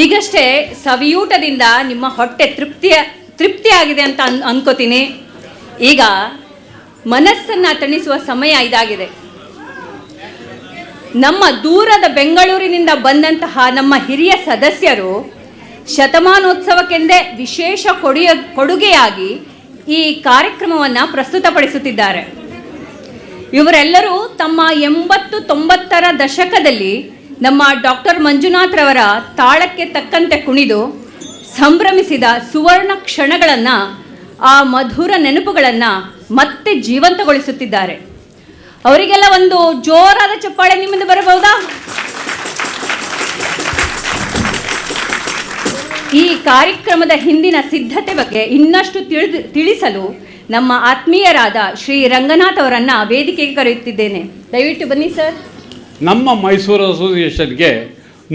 ಈಗಷ್ಟೇ ಸವಿಯೂಟದಿಂದ ನಿಮ್ಮ ಹೊಟ್ಟೆ ತೃಪ್ತಿಯಾಗಿದೆ ಅಂತ ಅನ್ಕೋತೀನಿ. ಈಗ ಮನಸ್ಸನ್ನು ತಣಿಸುವ ಸಮಯ ಇದಾಗಿದೆ. ನಮ್ಮ ದೂರದ ಬೆಂಗಳೂರಿನಿಂದ ಬಂದಂತಹ ನಮ್ಮ ಹಿರಿಯ ಸದಸ್ಯರು ಶತಮಾನೋತ್ಸವಕ್ಕೆಂದೇ ವಿಶೇಷ ಕೊಡುಗೆಯಾಗಿ ಈ ಕಾರ್ಯಕ್ರಮವನ್ನು ಪ್ರಸ್ತುತಪಡಿಸುತ್ತಿದ್ದಾರೆ. ಇವರೆಲ್ಲರೂ ತಮ್ಮ 80-90ರ ದಶಕದಲ್ಲಿ ನಮ್ಮ ಡಾಕ್ಟರ್ ಮಂಜುನಾಥ್ರವರ ತಾಳಕ್ಕೆ ತಕ್ಕಂತೆ ಕುಣಿದು ಸಂಭ್ರಮಿಸಿದ ಸುವರ್ಣ ಕ್ಷಣಗಳನ್ನು, ಆ ಮಧುರ ನೆನಪುಗಳನ್ನು ಮತ್ತೆ ಜೀವಂತಗೊಳಿಸುತ್ತಿದ್ದಾರೆ. ಅವರಿಗೆಲ್ಲ ಒಂದು ಜೋರಾದ ಚಪ್ಪಾಳೆ ನಿಮ್ಮಿಂದ ಬರಬಹುದಾ? ಈ ಕಾರ್ಯಕ್ರಮದ ಹಿಂದಿನ ಸಿದ್ಧತೆ ಬಗ್ಗೆ ಇನ್ನಷ್ಟು ತಿಳಿಸಲು ನಮ್ಮ ಆತ್ಮೀಯರಾದ ಶ್ರೀ ರಂಗನಾಥ್ ಅವರನ್ನು ವೇದಿಕೆಗೆ ಕರೆಯುತ್ತಿದ್ದೇನೆ. ದಯವಿಟ್ಟು ಬನ್ನಿ ಸರ್. ನಮ್ಮ ಮೈಸೂರು ಅಸೋಸಿಯೇಷನ್ಗೆ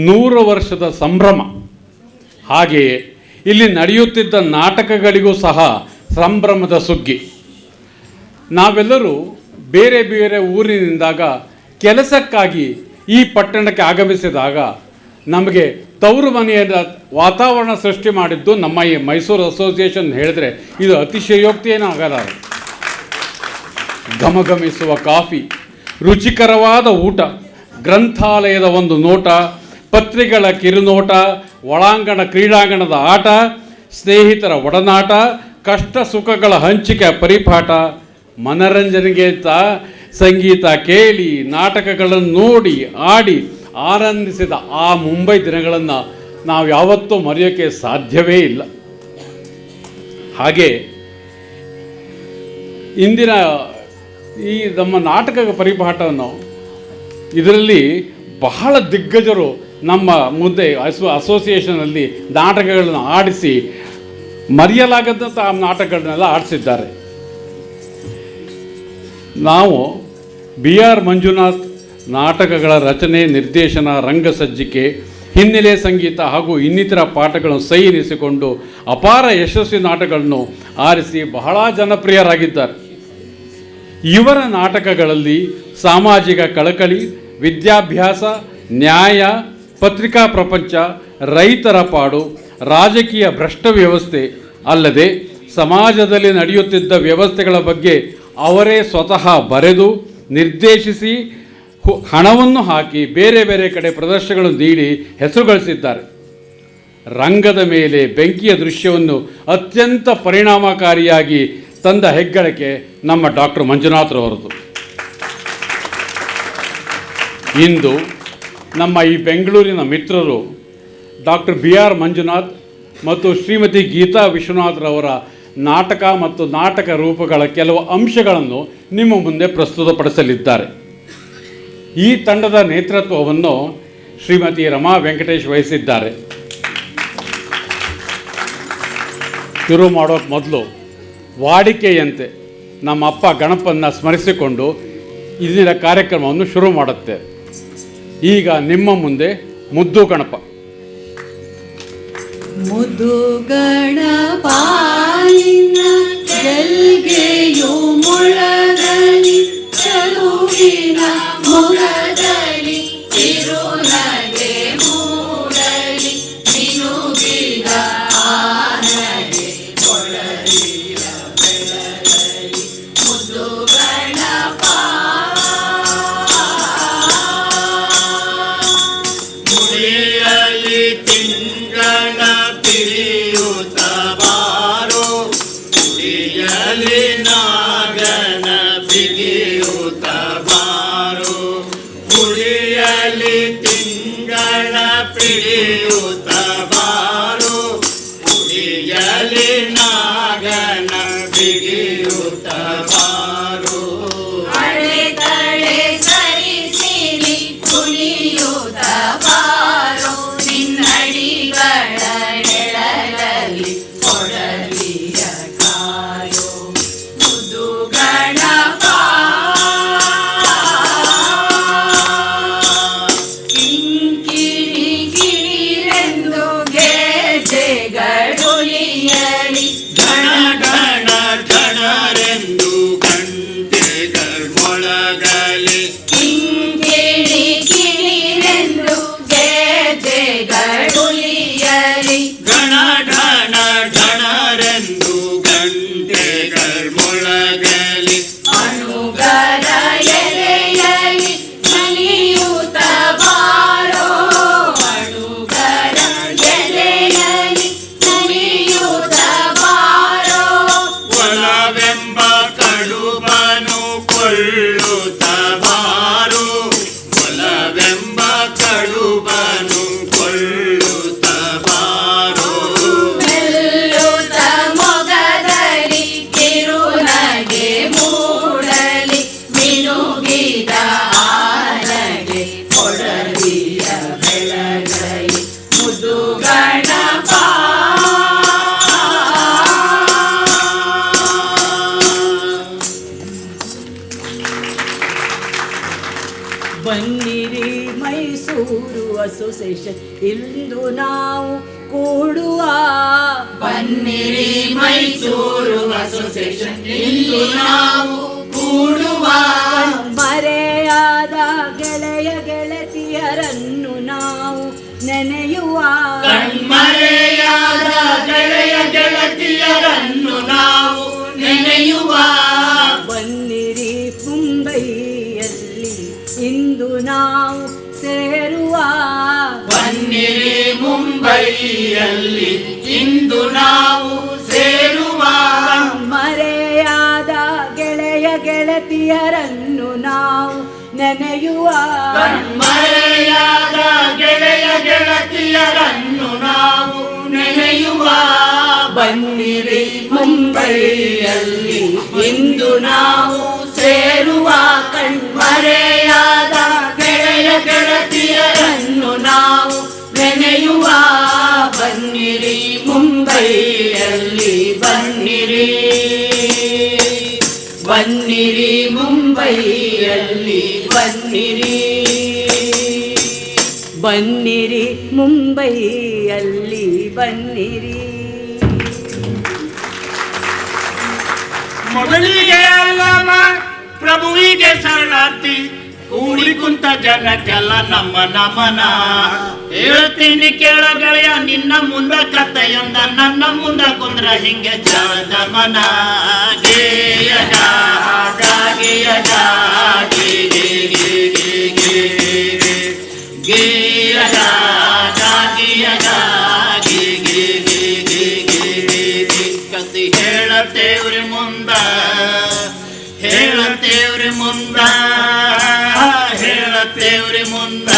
100 ವರ್ಷದ ಸಂಭ್ರಮ. ಹಾಗೆಯೇ ಇಲ್ಲಿ ನಡೆಯುತ್ತಿದ್ದ ನಾಟಕಗಳಿಗೂ ಸಹ ಸಂಭ್ರಮದ ಸುಗ್ಗಿ. ನಾವೆಲ್ಲರೂ ಬೇರೆ ಬೇರೆ ಊರಿನಿಂದಾಗ ಕೆಲಸಕ್ಕಾಗಿ ಈ ಪಟ್ಟಣಕ್ಕೆ ಆಗಮಿಸಿದಾಗ ನಮಗೆ ತವರು ಮನೆಯ ವಾತಾವರಣ ಸೃಷ್ಟಿ ಮಾಡಿದ್ದು ನಮ್ಮ ಈ ಮೈಸೂರು ಅಸೋಸಿಯೇಷನ್ ಹೇಳಿದ್ರೆ ಇದು ಅತಿಶಯೋಕ್ತಿಯೇನೂ ಆಗಲ್ಲ. ಘಮಘಮಿಸುವ ಕಾಫಿ, ರುಚಿಕರವಾದ ಊಟ, ಗ್ರಂಥಾಲಯದ ಒಂದು ನೋಟ, ಪತ್ರಿಕೆಗಳ ಕಿರುನೋಟ, ಒಳಾಂಗಣ ಕ್ರೀಡಾಂಗಣದ ಆಟ, ಸ್ನೇಹಿತರ ಒಡನಾಟ, ಕಷ್ಟ ಸುಖಗಳ ಹಂಚಿಕೆ ಪರಿಪಾಠ, ಮನರಂಜನೆಗೆ ಸಂಗೀತ ಕೇಳಿ ನಾಟಕಗಳನ್ನು ನೋಡಿ ಆಡಿ ಆನಂದಿಸಿದ ಆ ಮುಂಬೈ ದಿನಗಳನ್ನು ನಾವು ಯಾವತ್ತೂ ಮರೆಯೋಕ್ಕೆ ಸಾಧ್ಯವೇ ಇಲ್ಲ. ಹಾಗೆ ಇಂದಿನ ಈ ನಮ್ಮ ನಾಟಕ ಪರಿಪಾಠವನ್ನು ಇದರಲ್ಲಿ ಬಹಳ ದಿಗ್ಗಜರು ನಮ್ಮ ಮುಂದೆ ಅಸೋಸಿಯೇಷನಲ್ಲಿ ನಾಟಕಗಳನ್ನು ಆಡಿಸಿ ಮರೆಯಲಾಗದಂಥ ಆ ನಾಟಕಗಳನ್ನೆಲ್ಲ ಆಡಿಸಿದ್ದಾರೆ. ನಾವು BR ಮಂಜುನಾಥ್ ನಾಟಕಗಳ ರಚನೆ, ನಿರ್ದೇಶನ, ರಂಗಸಜ್ಜಿಕೆ, ಹಿನ್ನೆಲೆ ಸಂಗೀತ ಹಾಗೂ ಇನ್ನಿತರ ಪಾಠಗಳನ್ನು ಸೈ ಎನಿಸಿಕೊಂಡು ಅಪಾರ ಯಶಸ್ವಿ ನಾಟಕಗಳನ್ನು ಆರಿಸಿ ಬಹಳ ಜನಪ್ರಿಯರಾಗಿದ್ದಾರೆ. ಇವರ ನಾಟಕಗಳಲ್ಲಿ ಸಾಮಾಜಿಕ ಕಳಕಳಿ, ವಿದ್ಯಾಭ್ಯಾಸ, ನ್ಯಾಯ, ಪತ್ರಿಕಾ ಪ್ರಪಂಚ, ರೈತರ ಪಾಡು, ರಾಜಕೀಯ ಭ್ರಷ್ಟ ವ್ಯವಸ್ಥೆ ಅಲ್ಲದೆ ಸಮಾಜದಲ್ಲಿ ನಡೆಯುತ್ತಿದ್ದ ವ್ಯವಸ್ಥೆಗಳ ಬಗ್ಗೆ ಅವರೇ ಸ್ವತಃ ಬರೆದು ನಿರ್ದೇಶಿಸಿ ಹಣವನ್ನು ಹಾಕಿ ಬೇರೆ ಬೇರೆ ಕಡೆ ಪ್ರದರ್ಶನಗಳನ್ನು ನೀಡಿ ಹೆಸರು ಗಳಿಸಿದ್ದಾರೆ. ರಂಗದ ಮೇಲೆ ಬೆಂಕಿಯ ದೃಶ್ಯವನ್ನು ಅತ್ಯಂತ ಪರಿಣಾಮಕಾರಿಯಾಗಿ ತಂದ ಹೆಗ್ಗಳಿಕೆ ನಮ್ಮ ಡಾಕ್ಟರ್ ಮಂಜುನಾಥ್ರವರದು. ಇಂದು ನಮ್ಮ ಈ ಬೆಂಗಳೂರಿನ ಮಿತ್ರರು ಡಾಕ್ಟರ್ BR ಮಂಜುನಾಥ್ ಮತ್ತು ಶ್ರೀಮತಿ ಗೀತಾ ವಿಶ್ವನಾಥ್ರವರ ನಾಟಕ ಮತ್ತು ನಾಟಕ ರೂಪಗಳ ಕೆಲವು ಅಂಶಗಳನ್ನು ನಿಮ್ಮ ಮುಂದೆ ಪ್ರಸ್ತುತಪಡಿಸಲಿದ್ದಾರೆ. ಈ ತಂಡದ ನೇತೃತ್ವವನ್ನು ಶ್ರೀಮತಿ ರಮಾ ವೆಂಕಟೇಶ್ ವಹಿಸಿದ್ದಾರೆ. ಶುರು ಮಾಡೋಕ್ಕೆ ಮೊದಲು ವಾಡಿಕೆಯಂತೆ ನಮ್ಮ ಅಪ್ಪ ಗಣಪನ್ನ ಸ್ಮರಿಸಿಕೊಂಡು ಇಂದಿನ ಕಾರ್ಯಕ್ರಮವನ್ನು ಶುರು ಮಾಡುತ್ತೆ. ಈಗ ನಿಮ್ಮ ಮುಂದೆ ಮುದ್ದು ಗಣಪ. ಮುದ್ದು ಗಣಪಾಲಿನ ಗೆಲ್ಗೆಯು ಮುಳಗಲಿ ಚಲುವಿನ ಮೊಗದಲ್ಲಿ ತಿರುನಗೆ ಮೂಡಲಿ ತಿರುಗಿದ ಆನಗೆ ಕೊಳಲಿಯ ಬೆಳಗಲಿ ಮುದ್ದು ಗಣಪ ಮುಡಿಯಲಿ ತಿಂಗಳ ಪಿರಿಯುತ್ತ ಬಾರೋ ಕುಡಿಯಲಿ ನಾಗನ ಬಿಗಿಯುತ್ತ ಬಾರೋ ಕುಡಿಯಲಿ ತಿಂಗಳ ಪಿರಿಯುತ್ತ ಬಾರೋ ಕುಡಿಯಲಿ ನಾಗನ ಬಿಗಿಯುತ್ತ ಬಾರೋ ಅಡೆತಡೆ ಸರಿಸಿರಿ ಕುಣಿಯುತ್ತ ಬಾರೋ ನಿನ್ನಡಿಗಳ ಎಳಲಲ್ಲಿ ಕೊಡಲಿಯ ಕಾಯೋ ಮುದ್ದು ಗಣಪ ಕಿಂಕಿಣಿ ಕಿಣಿ ಇಂದು ನಾವು ಕೂಡುವ. ಬನ್ನಿರಿ ಮೈಸೂರು ಅಸೋಸಿಯೇಷನ್ ಇಂದು ನಾವು ಕೂಡುವ. ಮರೆಯಾದ ಗೆಳೆಯ ಗೆಳತಿಯರನ್ನು ನಾವು ನೆನೆಯುವ. ಕಣ್ಮರೆಯಾದ ಗೆಳೆಯ ಗೆಳತಿಯರನ್ನು ನಾವು ನೆನೆಯುವ. ಬನ್ನಿರಿ ಮುಂಬೈಯಲ್ಲಿ ಇಂದು ನಾವು ಸೇರುವ. ಬನ್ನಿರಿ ಮುಂಬೈಯಲ್ಲಿ ಇಂದು ನಾವು ಸೇರುವ. ಮರೆಯಾದ ಗೆಳೆಯ ಗೆಳತಿಯರನ್ನು ನಾವು ನೆನೆಯುವ. ಕಣ್ಮರೆಯಾದ ಗೆಳೆಯ ಗೆಳತಿಯರನ್ನು ನಾವು ನೆನೆಯುವ. ಬನ್ನಿರಿ ಮುಂಬೈಯಲ್ಲಿ ಇಂದು ನಾವು ಸೇರುವ. ಕಣ್ಮರೆಯಾದ ಗೆಳೆಯ ಗೆಳತಿಯರನ್ನು ನಾವು ನೆನೆಯುವ. ಬನ್ನಿರಿ ಮುಂಬೈಯಲ್ಲಿ ಬನ್ನಿರಿ. ಬನ್ನಿರಿ ಮುಂಬೈಯಲ್ಲಿ ಬನ್ನಿರಿ. ಬನ್ನಿರಿ ಮುಂಬೈಯಲ್ಲಿ ಬನ್ನಿರಿ. ಮೊದಲಿಗೆ ಅಲ್ಲಮ ಪ್ರಭುವಿಗೆ ಶರಣಾರ್ಥಿ. ಕೂಡಿ ಕುಂತ ಜನಕ್ಕೆಲ್ಲ ನಮ್ಮ ನಮನ. ಹೇಳ್ತೀನಿ ಕೇಳ ಗೆಳೆಯ ನಿನ್ನ ಮುಂದ ಕಥೆಯೊಂದ. ನನ್ನ ಮುಂದ ಕುಂದ್ರ ಹಿಂಗೆ ಜಮನ. ಗೇಯಗ ಗಾಗಿಯಗ ಗೇಯಗ ಗಾಗಿಯಗ ಕತಿ ಹೇಳತೇವ್ರಿ ಮುಂದ. ಹೇಳತೇವ್ರಿ ಮುಂದ. ಹೇಳತೇವ್ರಿ ಮುಂದ.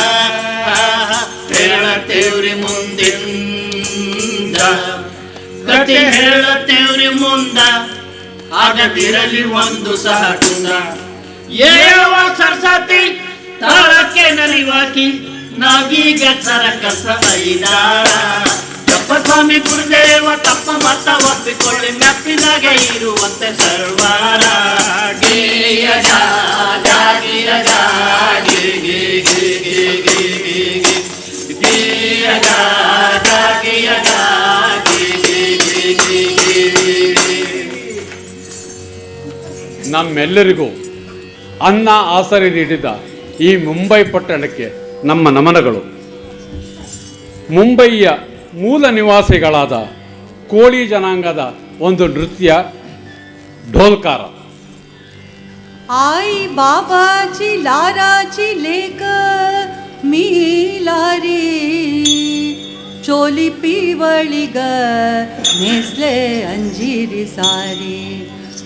ಹೇಳತೇವ್ರಿ ಮುಂದಿಂದ. ಕತೆ ಹೇಳತೇವ್ರಿ ಮುಂದ. ಆಗದಿರಲಿ ಒಂದು ಸಹ ಕುಂದ. ಏವ ಸರಸ್ವತಿ ತಾಳಕ್ಕೆ ನಲಿವಾಕಿ. ನಾವೀಗ ಸರಕಸ ಐದಾರ. ಸ್ವಾಮಿ ಗುರುದೇವ ತಪ್ಪ ಮತ ಒಪ್ಪಿಕೊಳ್ಳಿ. ಮೆಟ್ಟಿನಾಗೆ ಇರುವಂತೆ ಸರ್ವಾರ. ಗೇಯಗ ಗಾಗಿಯಗ ಗೇಯಗ ಗಾಗಿಯಗ ನಮ್ಮೆಲ್ಲರಿಗೂ ಅನ್ನ ಆಸರೆ ನೀಡಿದ ಈ ಮುಂಬೈ ಪಟ್ಟಣಕ್ಕೆ ನಮ್ಮ ನಮನಗಳು. ಮುಂಬಯಿಯ ಮೂಲ ನಿವಾಸಿಗಳಾದ ಕೋಳಿ ಜನಾಂಗದ ಒಂದು ನೃತ್ಯ ढोलकार. आई बाबाची लाराची लेक मी लारी. चोली पिवळी ग नेसले अंजिरी सारी.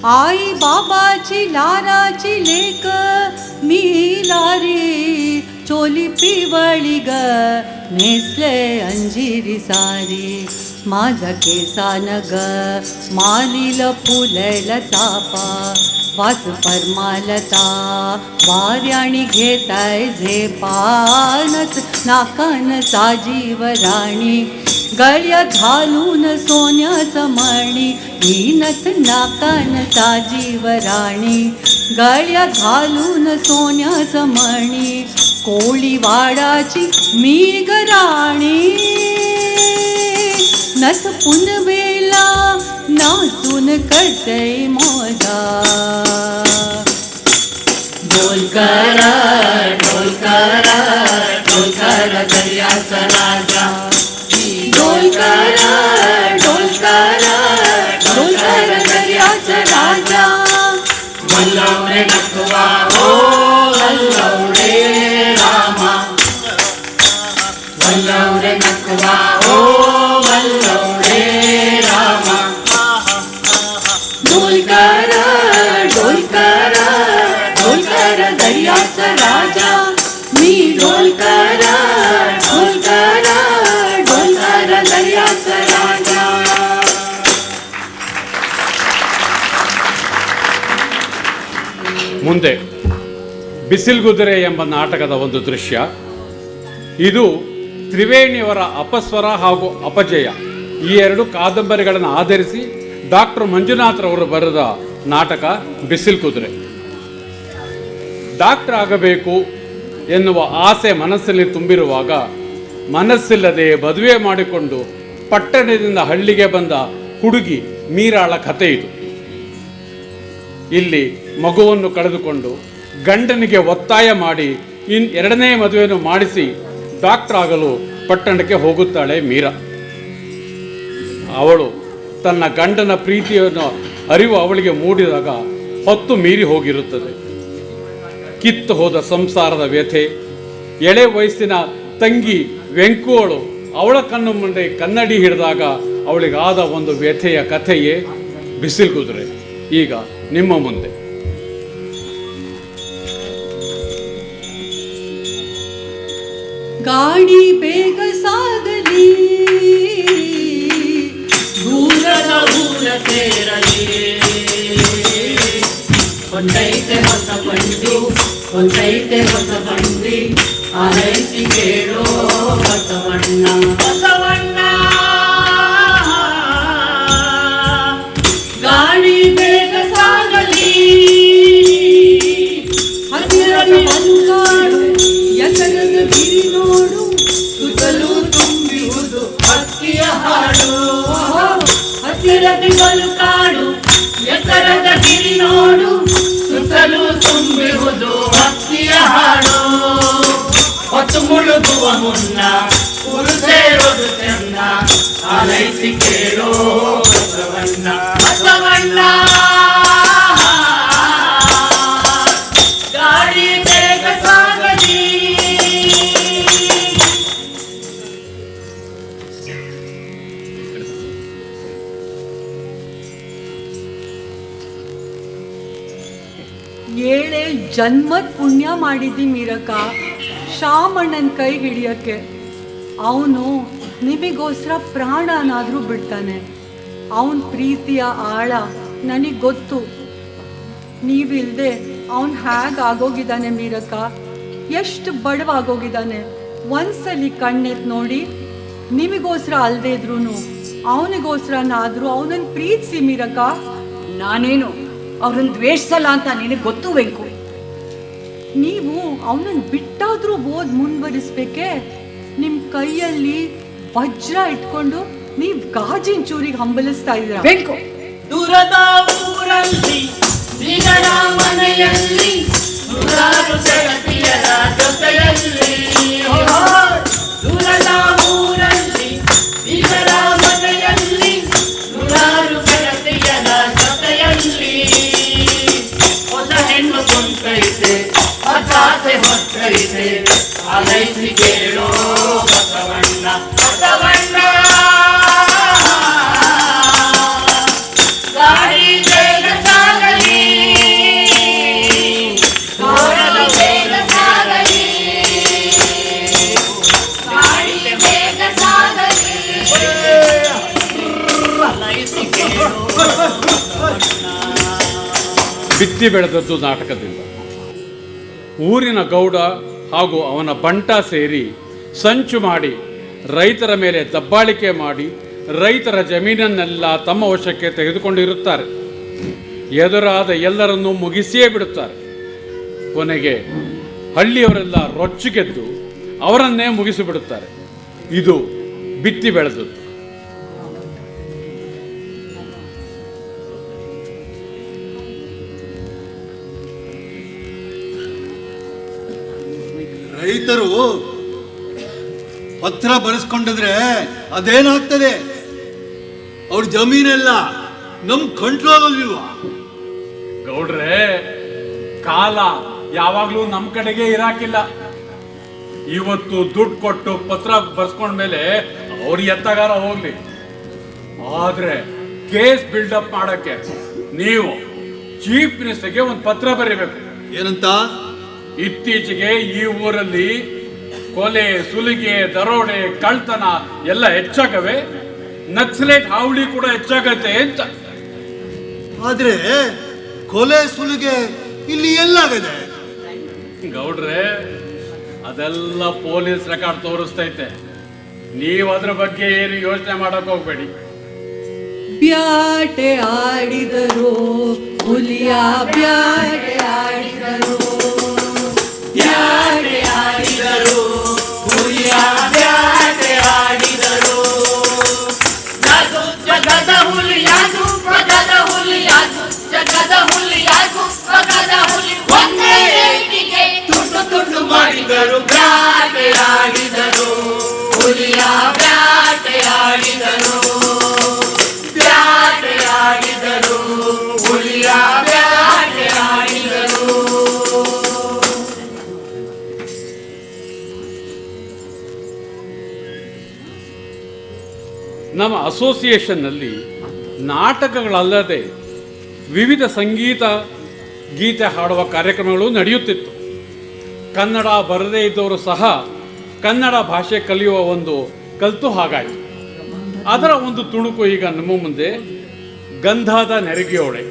आई बाबाची लाराची लेक मी लारी. चोली पिवळी ग नेसले अंजिरी सारी. माझा केसान ग मालील फुलेल चापा. वास परमालता वाऱ्याणी घेताय झेपानच. नाकान साजीव राणी गळ्यात घालून सोन्याचं मणी. मीनच नाकान साजीव राणी गळ्यात घालून सोन्याचं मणी. कोळी वाडाची मी ग राणी. नथ पुनवेला नाचून करते मोजा. ढोलकर ढोलकर ढोलकर दर्याचा राजा. ढोलकर ढोलकर ढोलकर दर्याचा राजा. वल्लवरे नकवा हो वल्लवरे रामा. वल्लवरे नकवा हो वल्लवरे रामा. ढोलकर ढोलकर ढोलकर दर्याचा राजा. मी ढोलकर ढोलकर ढोलकर दर्याचा राजा. ಮುಂದೆ ಬಿಸಿಲ್ಗುದುರೆ ಎಂಬ ನಾಟಕದ ಒಂದು ದೃಶ್ಯ. ಇದು ತ್ರಿವೇಣಿಯವರ ಅಪಸ್ವರ ಹಾಗೂ ಅಪಜಯ ಈ ಎರಡು ಕಾದಂಬರಿಗಳನ್ನು ಆಧರಿಸಿ ಡಾಕ್ಟರ್ ಮಂಜುನಾಥ್ರವರು ಬರೆದ ನಾಟಕ ಬಿಸಿಲ್ಗುದುರೆ. ಡಾಕ್ಟರ್ ಆಗಬೇಕು ಎನ್ನುವ ಆಸೆ ಮನಸ್ಸಲ್ಲಿ ತುಂಬಿರುವಾಗ ಮನಸ್ಸಿಲ್ಲದೆ ಮದುವೆ ಮಾಡಿಕೊಂಡು ಪಟ್ಟಣದಿಂದ ಹಳ್ಳಿಗೆ ಬಂದ ಹುಡುಗಿ ಮೀರಾಳ ಕಥೆ ಇದು. ಇಲ್ಲಿ ಮಗುವನ್ನು ಕಳೆದುಕೊಂಡು ಗಂಡನಿಗೆ ಒತ್ತಾಯ ಮಾಡಿ ಎರಡನೇ ಮದುವೆಯನ್ನು ಮಾಡಿಸಿ ಡಾಕ್ಟರ್ ಆಗಲು ಪಟ್ಟಣಕ್ಕೆ ಹೋಗುತ್ತಾಳೆ ಮೀರಾ. ಅವಳು ತನ್ನ ಗಂಡನ ಪ್ರೀತಿಯನ್ನು ಅರಿವು ಅವಳಿಗೆ ಮೂಡಿದಾಗ ಹೊತ್ತು ಮೀರಿ ಹೋಗಿರುತ್ತದೆ. ಕಿತ್ತು ಹೋದ ಸಂಸಾರದ ವ್ಯಥೆ, ಎಳೆ ವಯಸ್ಸಿನ ತಂಗಿ ವೆಂಕುವಳು ಅವಳ ಕಣ್ಣು ಮುಂದೆ ಕನ್ನಡಿ ಹಿಡಿದಾಗ ಅವಳಿಗಾದ ಒಂದು ವ್ಯಥೆಯ ಕಥೆಯೇ ಬಿಸಿಲ್ಗುದುರೆ ಈಗ ನಿಮ್ಮ ಮುಂದೆ. ಗಾಡಿ ಬೇಗ ಸಾಗಲಿ, ದೂರದ ಊರ ಸೇರಲಿ, ಕೊಂಡೈತೆ ಹೊಸ ಬಂಡಿ, ಕೊಂಡೈತೆ ಹೊಸ ಬಂಡಿ, ಆರೈಸಿ ಕೇಳೋ ಬಸವಣ್ಣ, ಬಸವಣ್ಣ. ಗಾಡಿ ಬೇಗ ಸಾಗಲಿ, ಹತ್ತಿರದ ಮಂಗಾಡು ಎತ್ತರದ ಗಿರಿ ನೋಡು, ಸುತ್ತಲೂ ತುಂಬಿರುವುದು ಹಕ್ಕಿಯ ಹಾಡು. ಹತ್ತಿರದ ಬಲುಕಾಡು, ಎತ್ತರದ ಗಿರಿ ನೋಡು, ಸುತ್ತಲೂ ತುಂಬಿರುವುದು ಹಕ್ಕಿಯ ಹಾಡು. ಹೊತ್ತು ಮುಳುಗುವ ಮುನ್ನ ಉರು ಸೇರೋದು ಚೆನ್ನ, ಆಲೈಸಿ ಕೇಳೋ ಬಸವಣ್ಣ, ಬಸವಣ್ಣ. ಗಾಡಿ ಬೇಗ ಸಾಗಲಿ. ಏಳೆ ಜನ್ಮದ ಪುಣ್ಯ ಮಾಡಿದ್ದಿ ಮೀರಕ್ಕ ಶಾಮಣ್ಣನ ಕೈ ಹಿಡಿಯಕ್ಕೆ. ಅವನು ನಿಮಗೋಸ್ಕರ ಪ್ರಾಣನಾದರೂ ಬಿಡ್ತಾನೆ. ಅವನ ಪ್ರೀತಿಯ ಆಳ ನನಗೆ ಗೊತ್ತು. ನೀವಿಲ್ದೆ ಅವನು ಹೇಗಾಗೋಗಿದ್ದಾನೆ ಮೀರಕ್ಕ, ಎಷ್ಟು ಬಡವಾಗೋಗಿದ್ದಾನೆ. ಒಂದ್ಸಲಿ ಕಣ್ಣೆತ್ತು ನೋಡಿ, ನಿಮಗೋಸ್ಕರ ಅಲ್ಲದೆ ಇದ್ರೂ ಅವನಿಗೋಸ್ಕರನಾದರೂ ಅವನನ್ನು ಪ್ರೀತಿಸಿ ಮೀರಕ್ಕ. ನಾನೇನು ಅವ್ರನ್ನ ದ್ವೇಷಿಸಲ್ಲ ಅಂತ ನಿನಗೆ ಗೊತ್ತು ವೆಂಕು. ನೀವು ಅವನನ್ನು ಬಿಟ್ಟಾದ್ರೂ ಓದ್ ಮುಂದುವರಿಸ್ಬೇಕೆ? ನಿಮ್ಮ ಕೈಯಲ್ಲಿ ವಜ್ರ ಇಟ್ಕೊಂಡು ನೀವು ಗಾಜಿನ ಚೂರಿಗೆ ಹಂಬಲಿಸ್ತಾ ಇದ್ದೀರಾ ವೆಂಕು. ದೂರದ ಊರಲ್ಲಿ ಬೀಗರ ಮನೆಯಲ್ಲಿ ನೂರಾರು ಗೆಳತಿಯರ ಜೊತೆಯಲ್ಲಿ. ದೂರದ ಊರಲ್ಲಿ ಬೀಗರ ಮನೆಯಲ್ಲಿ ನೂರಾರು ಗೆಳತಿಯರ ಜೊತೆಯಲ್ಲಿ. ಹೊಸ ಹೆಣ್ಣು ಕುಂತೈತೆ, ಹೊಸಾಸೆ ಹೊತ್ತೈತೆ, ಆಲೈಸಿ ಕೇಳೋ ಬಸವಣ್ಣ, ಬಸವಣ್ಣ. ಗಾಡಿ ಬೇಗ ಸಾಗಲಿ, ದೂರದ ಬೇಗ ಸಾಗಲಿ, ಗಾಡಿ ಬೇಗ ಸಾಗಲಿ, ಆಲೈಸಿ ಕೇಳೋ ಬಸವಣ್ಣ. ಬಿತ್ತಿ ಬೆಳೆದದ್ದು ನಾಟಕದಿಂದ. ಊರಿನ ಗೌಡ ಹಾಗೂ ಅವನ ಬಂಟ ಸೇರಿ ಸಂಚು ಮಾಡಿ ರೈತರ ಮೇಲೆ ದಬ್ಬಾಳಿಕೆ ಮಾಡಿ ರೈತರ ಜಮೀನನ್ನೆಲ್ಲ ತಮ್ಮ ವಶಕ್ಕೆ ತೆಗೆದುಕೊಂಡಿರುತ್ತಾರೆ. ಎದುರಾದ ಎಲ್ಲರನ್ನೂ ಮುಗಿಸಿಯೇ ಬಿಡುತ್ತಾರೆ. ಕೊನೆಗೆ ಹಳ್ಳಿಯವರೆಲ್ಲ ರೊಚ್ಚಿಗೆದ್ದು ಅವರನ್ನೇ ಮುಗಿಸಿಬಿಡುತ್ತಾರೆ. ಇದು ಬಿತ್ತಿ ಬೆಳೆದದ್ದು. ರೈತರು ಪತ್ರ ಬರೆಸ್ಕೊಂಡಿದ್ರೆ ಅದೇನಾಗ್ತದೆ? ಅವ್ರ ಜಮೀನೆಲ್ಲ ನಮ್ ಕಂಟ್ರೋಲ್ ಅಲ್ಲಿಲ್ವಾ? ಗೌಡ್ರೆ, ಕಾಲ ಯಾವಾಗ್ಲೂ ನಮ್ ಕಡೆಗೆ ಇರಾಕಿಲ್ಲ. ಇವತ್ತು ದುಡ್ಡು ಕೊಟ್ಟು ಪತ್ರ ಬರ್ಸ್ಕೊಂಡ್ಮೇಲೆ ಅವ್ರ ಎತ್ತಗಾರ ಹೋಗ್ಲಿ, ಆದ್ರೆ ಕೇಸ್ ಬಿಲ್ಡಪ್ ಮಾಡಕ್ಕೆ ನೀವು ಚೀಫ್ ಮಿನಿಸ್ಟರ್ಗೆ ಒಂದು ಪತ್ರ ಬರೀಬೇಕು. ಏನಂತ? ಇತ್ತೀಚೆಗೆ ಈ ಊರಲ್ಲಿ ಕೊಲೆ, ಸುಲಿಗೆ, ದರೋಡೆ, ಕಳ್ತನ ಎಲ್ಲ ಹೆಚ್ಚಾಗವೆ, ನಕ್ಸಲೇಟ್ ಹಾವಳಿ ಕೂಡ ಹೆಚ್ಚಾಗತ್ತೆ ಅಂತ. ಆದ್ರೆ ಕೊಲೆ ಸುಲಿಗೆ ಇಲ್ಲಿ ಎಲ್ಲಾಗದೆ? ಗೌಡ್ರೆ, ಅದೆಲ್ಲ ಪೊಲೀಸ್ ರೆಕಾರ್ಡ್ ತೋರಿಸ್ತೈತೆ. ನೀವು ಅದ್ರ ಬಗ್ಗೆ ಏನು ಯೋಚನೆ ಮಾಡಕ್ ಹೋಗ್ಬೇಡಿ. ಬ್ಯಾಟೆ ಆಡಿದರು ಹುಲಿಯ, ಬ್ಯಾಟೆ ಆಡಿದರು, ಬ್ಯಾಟೆ ಆಡಿದರು ಹುಲಿಯ, ಬ್ಯಾಟೆ ಹುಲಿಯ ಬ್ಯಾಟೆಯಾಡಿದರು ಬ್ಯಾಟೆಯಾಡಿದರು ಹುಲಿಯ ಬ್ಯಾಟೆಯಾಡಿದರು. ನಮ್ಮ ಅಸೋಸಿಯೇಷನ್ನಲ್ಲಿ ನಾಟಕಗಳಲ್ಲದೆ ವಿವಿಧ ಸಂಗೀತ ಗೀತೆ ಹಾಡುವ ಕಾರ್ಯಕ್ರಮಗಳು ನಡೆಯುತ್ತಿತ್ತು. ಕನ್ನಡ ಬರದೇ ಇದ್ದವರು ಸಹ ಕನ್ನಡ ಭಾಷೆ ಕಲಿಯುವ ಒಂದು ಕಲಿತು ಹಾಗಾಯಿತು. ಅದರ ಒಂದು ತುಣುಕು ಈಗ ನಮ್ಮ ಮುಂದೆ ಗಂಧದ ನೆರಿಗೆಯೊಳೆ.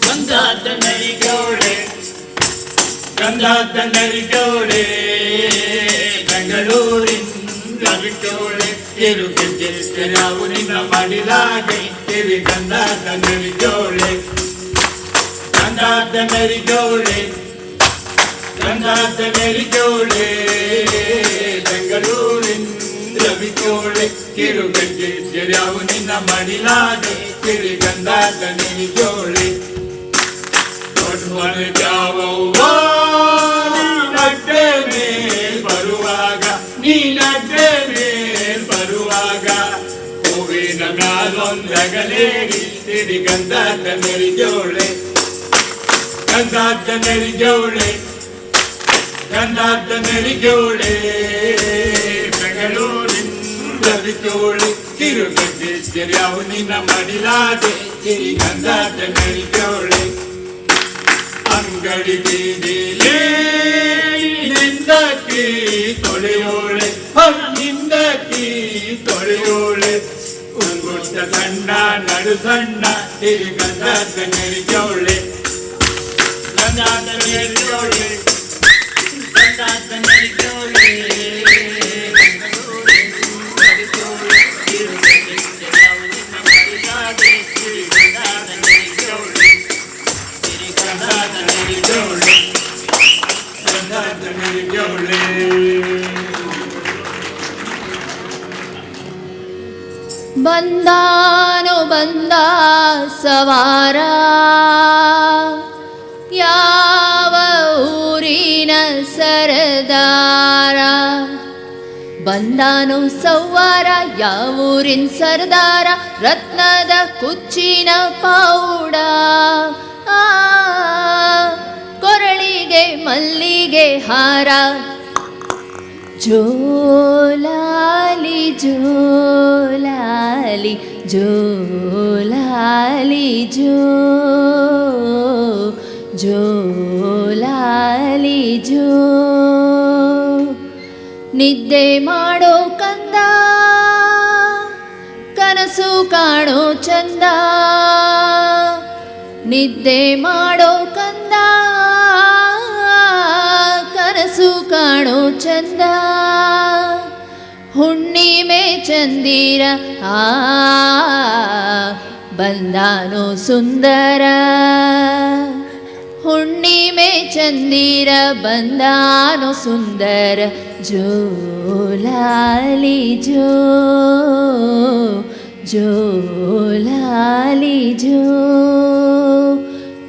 ಗಂಧದ ನೆರಿಗೆಯೊಳೆ ಗಂಧದ ನೆರಿಗೆಯೊಳೆ ಬೆಂಗಳೂರಿನ ಬಿಟ್ಟೋಳೆ ತಿರುಗೆಜ್ಜೆ ನಾವು ನಿನ್ನ ಮಡಿಲಾಗೆ ತಿರಿ ಗಂಧದ ನೆರಿಗೆಯೊಳೆ ಗಂಧದ ನೆರಿಗೆಯೊಳೆ ಗಂಧದ ನೆರಿಗೆಯೊಳೆ ಬೆಂಗಳೂರಿನ ಬಿಟ್ಟೋಳೆ ತಿರುಗೆಜ್ಜೆ ನಾವು ನಿನ್ನ ಮಡಿಲಾಗೆ ತಿರಿ ಗಂಧದ ನೆರಿಗೆಯೊಳೆ. ನಡ್ಡೆ ಮೇಲ್ ಬರುವಾಗ ನೀ ನಡ್ಡೆ ಮೇಲ್ ಬರುವಾಗ ಹೂವಿನ ಮ್ಯಾಲೊಂದಗಲೇರಿ ತಿರಿ ಗಂಧದ ನೆರಿಗೆಯೊಳೆ ಗಂಧದ ನೆರಿಗೆಯೊಳೆ ಗಂಧದ ನೆರಿಗೆಯೊಳೆ ಬೆಂಗಳೂರಿನ ಬಿಟ್ಟೋಳೆ ತಿರುಗೆಜ್ಜೆ ಯಾವ ನಿನ್ನ ಮಡಿಲಾಗೆ ತಿರಿ ಗಂಧದ ನೆರಿಗೆಯೊಳೆ. ಅಂಗಡಿ ಬೀದಿಲೇ ನಿಂದಕ್ಕಿ ತೊಳೆಯೋಳೆ ನಿಂದಕ್ಕಿ ತೊಳೆಯೋಳೆ ಉಂಗುಷ್ಟ ಸಣ್ಣ ನಡು ಸಣ್ಣ ತಿರಿ ಗಂಧದ ನೆರಿಗೆಯೊಳೆ ಗಂಧದ ನೆರಿಗೆಯೊಳೆ ಗಂಧದ ನೆರಿಗೆಯೊಳೆ ಬಂದಾನು ಬಂದ ಸವಾರ ಯಾವ ಊರಿನ ಸರದಾರ ಬಂದಾನು ಸವಾರ ಯಾವ ಊರಿನ ಸರದಾರ ರತ್ನದ ಕುಚ್ಚಿನ ಪೌಡ ಕೊರಳಿಗೆ ಮಲ್ಲಿಗೆ ಹಾರ ಜೋಲಾಲಿ ಜೋಲಾಲಿ ಜೋಲಾಲಿ ಜೋ ಜೋಲಾಲಿ ಜೋ ನಿದ್ದೆ ಮಾಡೋ ಕಂದ ಕನಸು ಕಾಣೋ ಚಂದ ನಿದ್ದೆ ಮಾಡೋ ಕಂದ ಕನಸು ಕಾಣೋ ಚಂದ ಹುಣ್ಣಿಮೆ ಚಂದಿರ ಬಂದಾನು ಸುಂದರ ಹುಣ್ಣಿಮೆ ಚಂದಿರ ಬಂದಾನು ಸುಂದರ ಜೋಲಾಲಿ ಜೋ ಜೋಲಾಲಿ ಜೋ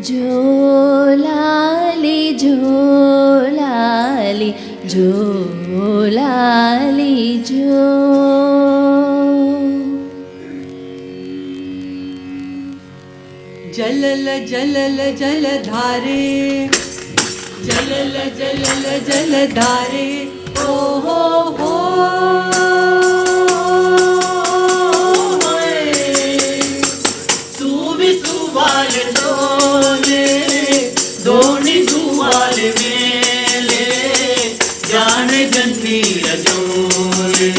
ಜೋಲಾಲಿ ಜೋಲಾಲಿ ಜೋಲಾಲಿ ಜೋ ಜಲಲ ಜಲಲ ಜಲಧಾರೆ ಜಲಲ ಜಲಲ ಜಲಧಾರೆ ಓ ಹೋ ಹೋ ಸುವಾಲೆ ದೋಲೆ ದೋಣಿ ಸುವಾಲೆ ಮೇಲೆ ಜಾನೆ ಜನ್ನೀರ ಜೋಲೆ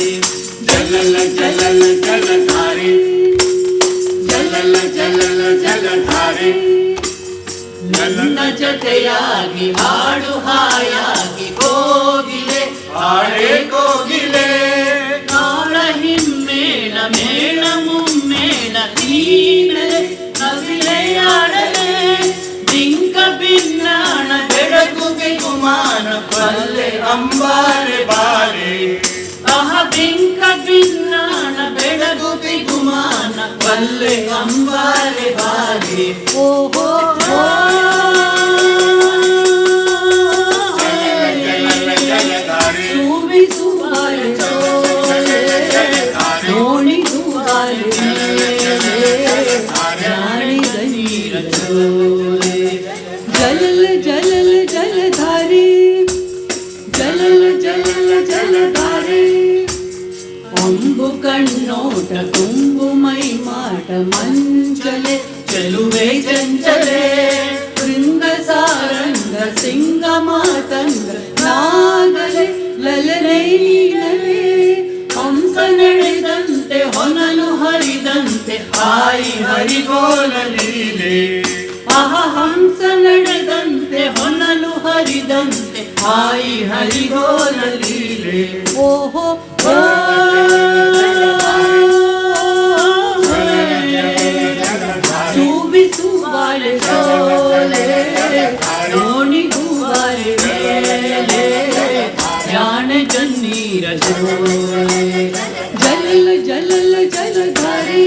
ಜಲಲ ಜಲಲ ಜಲಧಾರೆ ಜಲಲ ಜಲಲ ಜಲಧಾರೆ ನನ್ನ ಜೊತೆಯಾಗಿ ಹಾಡು ಹಾಯಾಗಿ ಕೋಗಿಲೆ ಹಾಡೇ ಕೋಗಿಲೆ ನಾಳ ಹಿಮ್ಮೇಳ ಮೇಳ ಮುಮ್ಮೇಳ ನೀನಲೆ ನವಿಲೆಯಾಡಲೆ ಜಿಂಕ ಭಿನ್ನಾಣ ಬೆಳಗುಗೆ ಗುಮಾನ ಬಲ್ಲೆ ಅಂಬಾರೆ ಬಾರೆ ಆಹ ಬಿಂಕ ಬಿನ್ನಾಣ ಬೆಳಗು ಬಿಗುಮಾನ ಬಲ್ಲೆ ಅಂಬಾರೆ ಬಾರಿ ಓಹೋ ಸುವಿ ಸುವಾಲೆ ದೋಣಿ ದುವಾಲೆ ರಾಣಿದ ನೀರ ಜಲಲ ಜಲಲ ಜಲಧಾರೆ ಜಲಲ ಜಲಲ ಜಲಧಾರೆ ಅಂಬು ಕಣ್ಣೋಟ ತುಂಬು ಮೈ ಮಾಟ ಮಂಚಲೆ ಚೆಲುವೆ ಚಂಚಲೆ ವೃಂಗ ಸಾರಂಗ ಸಿಂಗ ಮಾತಂಗ ನಾಗಲೆ ಲಲನೆ ನೀನವೇ ಹಂಸ ನಡೆದಂತೆ ಹೊನಲು ಹರಿದಂತೆ ಹಾಯಿ ಹರಿಗೋಲ ಲೀಲೆ ಆಹ ಹಂಸ ನಡೆದಂತೆ ಹೊನಲು ಹರಿದಂತೆ ಹಾಯಿ ಹರಿಗೋಲ ಲೀಲೆ ಓಹೋ ಸುವಿ ಸುವಾಲೆ ಸೋಲೆ ದೋಣಿ ದುವಾಲೆ ಮೇಲೆ ಜಾಣ ಜನ್ನೀರ ಜಲಲ ಜಲಲ ಜಲಧಾರೆ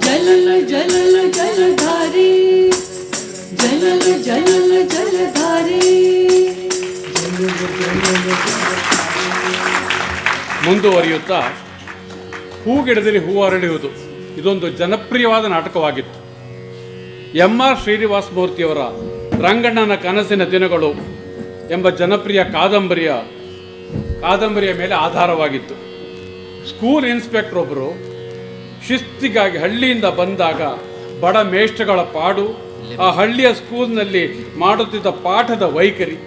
ಜಲಲ ಜಲಲ ಜಲಧಾರೆ ಜಲಲ ಜಲಲ ಜಲಧಾರೆ ಮುಂದುವರಿಯುತ್ತಾ ಹೂಗಿಡದಲ್ಲಿ ಹೂ ಅರಳಿಯುವುದು ಇದೊಂದು ಜನಪ್ರಿಯವಾದ ನಾಟಕವಾಗಿತ್ತು. ಎಂ.ಆರ್. ಶ್ರೀನಿವಾಸ ಮೂರ್ತಿಯವರ ರಂಗಣ್ಣನ ಕನಸಿನ ದಿನಗಳು ಎಂಬ ಜನಪ್ರಿಯ ಕಾದಂಬರಿಯ ಮೇಲೆ ಆಧಾರವಾಗಿತ್ತು. ಸ್ಕೂಲ್ ಇನ್ಸ್ಪೆಕ್ಟರ್ ಒಬ್ಬರು ಶಿಸ್ತಿಗಾಗಿ ಹಳ್ಳಿಯಿಂದ ಬಂದಾಗ ಬಡ ಮೇಷ್ಟ್ರಗಳ ಪಾಡು, ಆ ಹಳ್ಳಿಯ ಸ್ಕೂಲ್ನಲ್ಲಿ ಮಾಡುತ್ತಿದ್ದ ಪಾಠದ ವೈಖರಿ,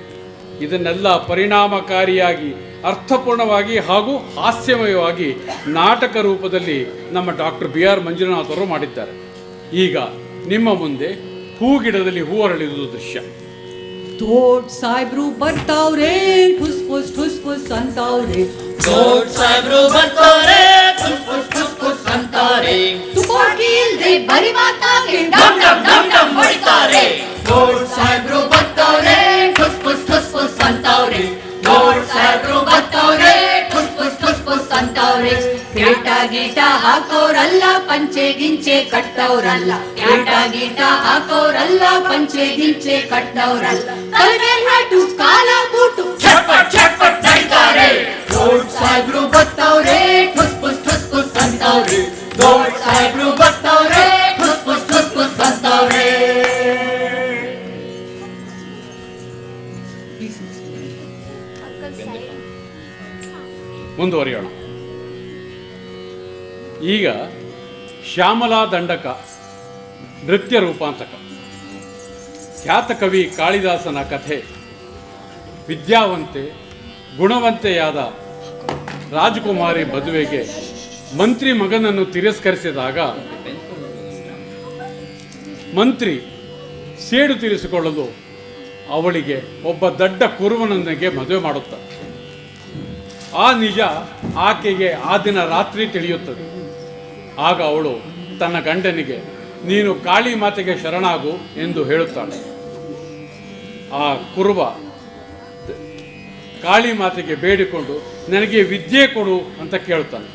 ಇದನ್ನೆಲ್ಲ ಪರಿಣಾಮಕಾರಿಯಾಗಿ ಅರ್ಥಪೂರ್ಣವಾಗಿ ಹಾಗೂ ಹಾಸ್ಯಮಯವಾಗಿ ನಾಟಕ ರೂಪದಲ್ಲಿ ನಮ್ಮ ಡಾಕ್ಟರ್ B.R. ಮಂಜುನಾಥ್ ಅವರು ಮಾಡಿದ್ದಾರೆ. ಈಗ ನಿಮ್ಮ ಮುಂದೆ ಹೂಗಿಡದಲ್ಲಿ ಹೂ ಅರಳಿದುದು ದೃಶ್ಯ. ತೋಟ್ ಸಾಯ್ಬ್ರು ಬರ್ತಾವ್ರೆ ಠುಸ್ ಪುಸ್ ಠುಸ್ ಪುಸ್ ಅಂತಾವ್ರೆ ತೋಟ್ ಸಾಯ್ಬ್ರು ಬರ್ತಾವ್ರೆ ಠುಸ್ ಪುಸ್ ಠುಸ್ ಪುಸ್ ಅಂತಾರೆ ತುಪಾಕಿ ಇಲ್ದೆ ಬರಿ ಮಾತಾಗೆ ಡಮ್ ಡಮ್ ಡಮ್ ಡಮ್ ಹೊಡಿತಾರೆ ತೋಟ್ ಸಾಯ್ಬ್ರು ಬರ್ತಾವ್ರೆ ಠುಸ್ ಪುಸ್ ಠುಸ್ ಪುಸ್ ಅಂತಾವ್ರೆ ತೋಟ್ ಸಾಯ್ಬ್ರು ಬರ್ತಾವ್ರೆ ಠುಸ್ ಪುಸ್ ಠುಸ್ ಪುಸ್ ಅಂತಾವ್ರೆ ಗೀಟ ಗೀಟ ಹಾಕೋರಲ್ಲ ಪಂಚೆ ಗಿಂಚೆ ಕಟ್ಟವ್ರಲ್ಲ ಗೀಟ ಗೀಟ ಹಾಕೋರಲ್ಲ ಪಂಚೆ ಗಿಂಚೆ ಕಟ್ಟವ್ರಲ್ಲ ಕಲ್ವೇಲ್ ಹಾಟು ಕಾಲ ಬೂಟು ಚಟ್ಪಟ್ ಚಟ್ಪಟ್ ನಡಿತಾರೆ ತೋಟ್ ಸಾಯ್ಬ್ರು ಬರ್ತಾವ್ರೆ ಠುಸ್ ಪುಸ್ ಠುಸ್ ಪುಸ್ ಅಂತಾವ್ರೆ ತೋಟ್ ಸಾಯ್ಬ್ರು ಬರ್ತಾವ್ರೆ ಠುಸ್ ಪುಸ್ ಠುಸ್ ಪುಸ್ ಅಂತಾವ್ರೆ ಮುಂದುವರಿಯೋಣ. ಈಗ ಶ್ಯಾಮಲಾ ದಂಡಕ ನೃತ್ಯ ರೂಪಾಂತಕ. ಖ್ಯಾತ ಕವಿ ಕಾಳಿದಾಸನ ಕಥೆ. ವಿದ್ಯಾವಂತೆ ಗುಣವಂತೆಯಾದ ರಾಜಕುಮಾರಿ ಮದುವೆಗೆ ಮಂತ್ರಿ ಮಗನನ್ನು ತಿರಸ್ಕರಿಸಿದಾಗ ಮಂತ್ರಿ ಸೇಡು ತೀರಿಸಿಕೊಳ್ಳಲು ಅವಳಿಗೆ ಒಬ್ಬ ದೊಡ್ಡ ಕುರುವನೊಂದಿಗೆ ಮದುವೆ ಮಾಡುತ್ತಾರೆ. ಆ ನಿಜ ಆಕೆಗೆ ಆ ದಿನ ರಾತ್ರಿ ತಿಳಿಯುತ್ತದೆ. ಆಗ ಅವಳು ತನ್ನ ಗಂಡನಿಗೆ ನೀನು ಕಾಳಿ ಮಾತೆಗೆ ಶರಣಾಗು ಎಂದು ಹೇಳುತ್ತಾಳೆ. ಆ ಕುರುಬ ಕಾಳಿ ಮಾತೆಗೆ ಬೇಡಿಕೊಂಡು ನನಗೆ ವಿದ್ಯೆ ಕೊಡು ಅಂತ ಕೇಳುತ್ತಾನೆ.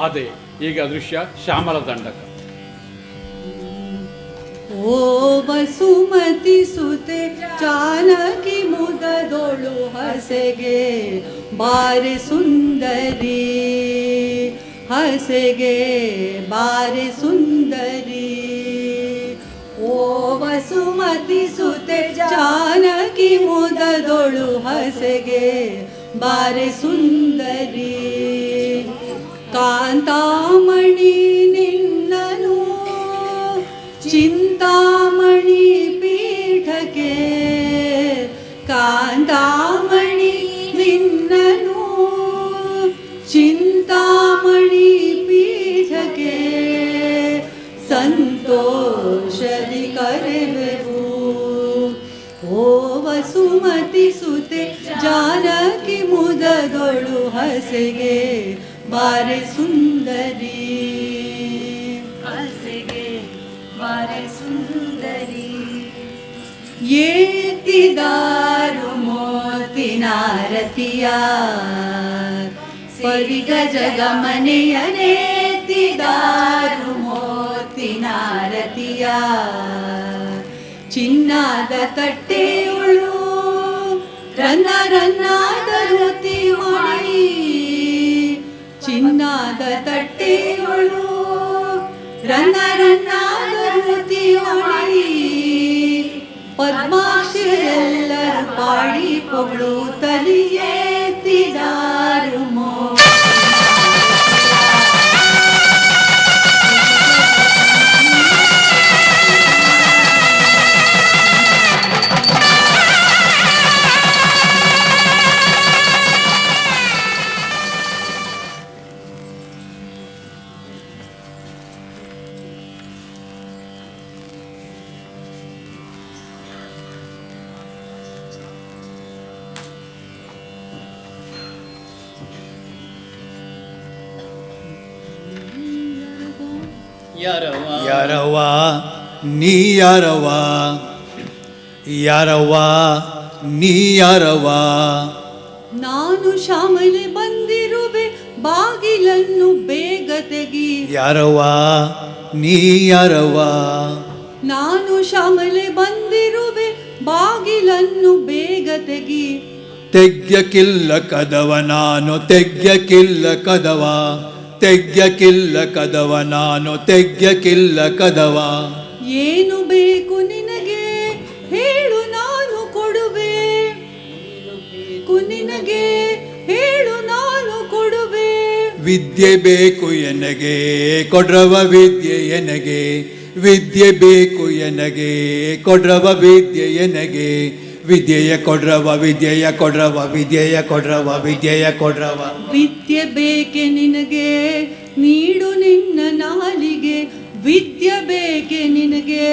ಅದೇ ಈಗ ದೃಶ್ಯ ಶ್ಯಾಮಲ ದಂಡಕ. ಓ ವಸುಮತಿ ಸುತೆ ಚಾನಕಿ ಮುದದೊಳು ಹಸೆಗೆ ಬಾರೆ ಸುಂದರಿ ಹಸೆಗೆ ಬಾರೆ ಸುಂದರಿ. ಓ ವಸುಮತಿ ಸುತೆ ಜಾನಕಿ ಮುದದೊಳು ಹಸೆಗೆ ಬಾರೆ ಸುಂದರಿ. ಕಾಂತಾಮಣಿ ನಿನ್ನನು ಚಿಂತಾಮಣಿ ಪೀಠಕ್ಕೆ ಕಾಂತಾಮಣಿ ನಿನ್ನನು ಚಿಂತಾಮಣಿ ಪೀಠಕ್ಕೆ ಸಂತೋಷದಿ ಕರೆವೆವು. ಓ ವಸುಮತಿ ಸುತೆ ಜಾನಕಿ ಮುದದೊಳು ಹಸೆಗೆ ಬಾರೆ ಸುಂದರಿ ಹಸೆಗೆ ಬಾರೆ ಸುಂದರಿ. ಏತಿದಾರು ಮೋತಿನ ಮೋತಿನಾರತಿಯ ಪರಿಗ ಜಗ ಮನೆಯನೇತಿದಾರು ಮೋತಿನಾರತಿಯ ಚಿನ್ನದ ತಟ್ಟೆಯುಳು ರನ್ನ ರನ್ನಾದ ರತಿ ಮಾಡಿ ಚಿನ್ನದ ತಟ್ಟೆಯುಳು ರನ್ನ ರನ್ನಾದ ರತಿ ಮಾಡಿ ಪದ್ಮಾಕ್ಷರೆಲ್ಲರ ಪಾಡಿ ಪೊಗಳು ತಲಿಯೇತಿದಾರು ಯಾರವ್ವ ನೀ ಯಾರವ್ವ ಯಾರವ್ವ ನೀ ಯಾರವ್ವ ನಾನು ಶ್ಯಾಮಲೆ ಬಂದಿರುವೆ ಬಾಗಿಲನ್ನು ಬೇಗ ತೆಗಿ ಯಾರವ್ವ ನೀ ಯಾರವ್ವ ನಾನು ಶ್ಯಾಮಲೆ ಬಂದಿರುವೆ ಬಾಗಿಲನ್ನು ಬೇಗ ತೆಗಿ ತೆಗ್ಯಕಿಲ್ಲ ಕದವ ನಾನು ತೆಗ್ಯಕಿಲ್ಲ ಕದವ ತೆಗ್ಯಕಿಲ್ಲ ಕದವ ನಾನು ತೆಗ್ಯಕಿಲ್ಲ ಕದವ ಏನು ಬೇಕು ನಿನಗೆ ಹೇಳು ನಾನು ಕೊಡುವೆ ನಿನಗೆ ಹೇಳು ನಾನು ಕೊಡುವೆ ವಿದ್ಯೆ ಬೇಕು ಎನಗೆ ಕೊಡ್ರವ ವಿದ್ಯೆ ಎನಗೆ ವಿದ್ಯೆ ಬೇಕು ಎನಗೆ ಕೊಡ್ರವ ವಿದ್ಯೆ ಎನಗೆ ವಿದ್ಯೆಯ ಕೊಡ್ರವ ವಿದ್ಯೆಯ ಕೊಡ್ರವ ವಿದ್ಯೆಯ ಕೊಡ್ರವ ವಿದ್ಯೆಯ ಕೊಡ್ರವ ವಿದ್ಯೆ ಬೇಕೆ ನಿನಗೆ ನೀಡು ನಿನ್ನ ನಾಲಿಗೆ ವಿದ್ಯೆ ಬೇಕೆ ನಿನಗೆ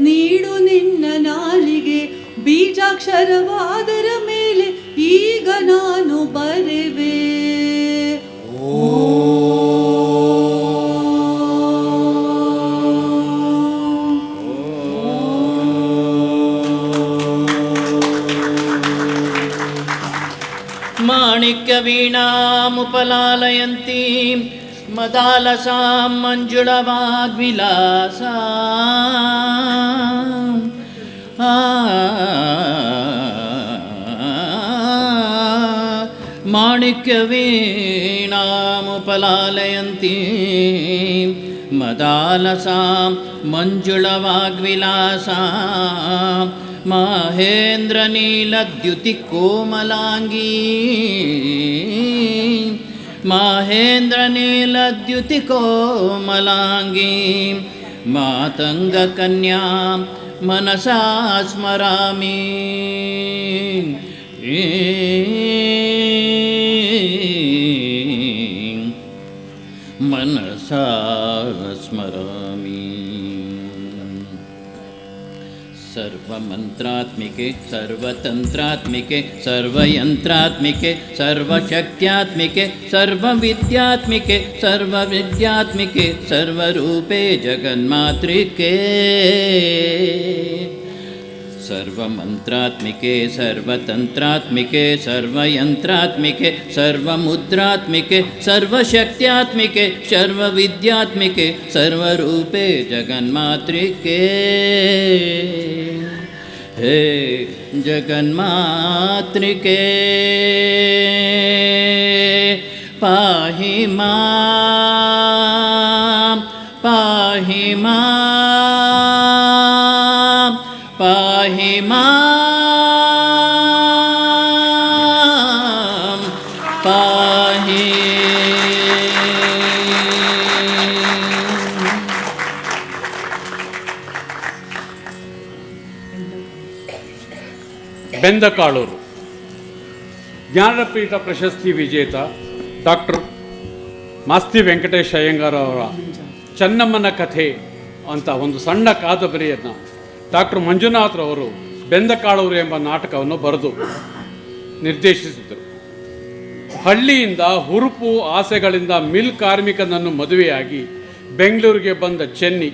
ನೀಡು ನಿನ್ನ ನಾಲಿಗೆ ಬೀಜಾಕ್ಷರವಾದರ ಮೇಲೆ ಈಗ ನಾನು ಬರೆವೆ ಮಾಣಿಕ್ಯವೀಣಾಮುಪಲಾಲಯಂತಿ ಮದಾಲಸಾಂ ಮಂಜುಳವಾಗ್ವಿಲಾಸ ಮಾಣಿಕ್ಯವೀಣಾಮುಪಲಾಲಯಂತಿ ಮದಾಲಸಾಂ ಮಂಜುಳವಾಗ್ವಿಲಾಸ ಮಾಹೇಂದ್ರನೀಲದ್ಯುತಿ ಕೋಮಲಾಂಗೀ ಮಾಹೇಂದ್ರನೀಲದ್ಯುತಿ ಕೋಮಲಾಂಗೀ ಮಾತಂಗಕನ್ಯಾ ಮನಸಾ ಸ್ಮರಾಮಿ ಮನಸಾ ಸ್ಮರಾಮಿ सर्वमंत्रात्मिके सर्वतंत्रात्मिके सर्वयंत्रात्मिके सर्वशक्त्यात्मिके सर्वविद्यात्मिके सर्वविद्यात्मिके सर्वरूपे जगन्मातृके सर्वमंत्रात्मिके सर्वतंत्रात्मिके सर्वयंत्रात्मिके सर्वमुद्रात्मिके सर्वशक्त्यात्मिके सर्वविद्यात्मिके सर्वरूपे जगन्मातृके हे जगन्मातृके पाहि मां पाहि मां पाहि मां पाहि ಬೆಂದಕಾಳೂರು ಜ್ಞಾನಪೀಠ ಪ್ರಶಸ್ತಿ ವಿಜೇತ ಡಾಕ್ಟರ್ ಮಾಸ್ತಿ ವೆಂಕಟೇಶ್ ಅಯ್ಯಂಗಾರ್ ಅವರ ಚೆನ್ನಮ್ಮನ ಕಥೆ ಅಂತ ಒಂದು ಸಣ್ಣ ಕಾದಂಬರಿಯನ್ನು ಡಾಕ್ಟರ್ ಮಂಜುನಾಥ್ರವರು ಬೆಂದಕಾಳೂರು ಎಂಬ ನಾಟಕವನ್ನು ಬರೆದು ನಿರ್ದೇಶಿಸಿದರು. ಹಳ್ಳಿಯಿಂದ ಹುರುಪು ಆಸೆಗಳಿಂದ ಮಿಲ್ ಕಾರ್ಮಿಕನನ್ನು ಮದುವೆಯಾಗಿ ಬೆಂಗಳೂರಿಗೆ ಬಂದ ಚೆನ್ನಿ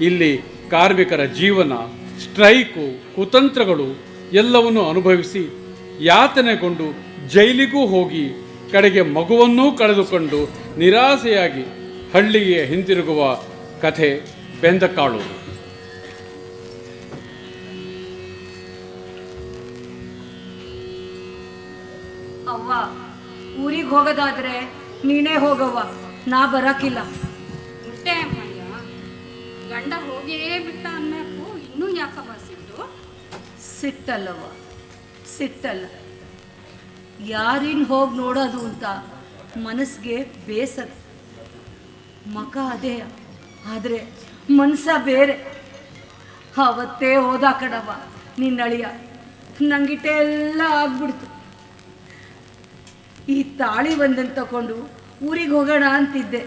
ಇಲ್ಲಿ ಕಾರ್ಮಿಕರ ಜೀವನ, ಸ್ಟ್ರೈಕು, ಕುತಂತ್ರಗಳು ಎಲ್ಲವನ್ನು ಅನುಭವಿಸಿ ಯಾತನೆಗೊಂಡು ಜೈಲಿಗೂ ಹೋಗಿ ಕಡೆಗೆ ಮಗುವನ್ನೂ ಕಳೆದುಕೊಂಡು ನಿರಾಸೆಯಾಗಿ ಹಳ್ಳಿಗೆ ಹಿಂತಿರುಗುವ ಕಥೆ ಬೆಂದಕಾಳು. ಅವ್ವ, ಊರಿಗೆ ಹೋಗೋದಾದ್ರೆ ನೀನೇ ಹೋಗವ್ವ, ನಾ ಬರಕಿಲ್ಲ. ಮುಟ್ಟೆ ಅಮ್ಮಯ್ಯ, ಗಂಡ ಹೋಗಿಯೇ ಬಿಟ್ಟ ಅನ್ಬೇಕು, ಇನ್ನೂ ಯಾಕವ್ವ ಸಿಟ್ಟು? ಸಿಟ್ಟಲ್ಲವ್ವ, ಸಿಟ್ಟಲ್ಲ. ಯಾರಿನ್ ಹೋಗಿ ನೋಡೋದು ಅಂತ ಮನಸ್ಸಿಗೆ ಬೇಸರ. ಮಕ ಅದೇ, ಆದರೆ ಮನಸ್ಸ ಬೇರೆ. ಅವತ್ತೇ ಹೋದ ಕಣವ್ವ ನಿನ್ನಳಿಯ, ನಂಗಿಟ್ಟೆ ಎಲ್ಲ ಆಗ್ಬಿಡ್ತು. ಈ ತಾಳಿ ಒಂದನ್ನು ತಗೊಂಡು ಊರಿಗೆ ಹೋಗೋಣ ಅಂತಿದ್ದೆ.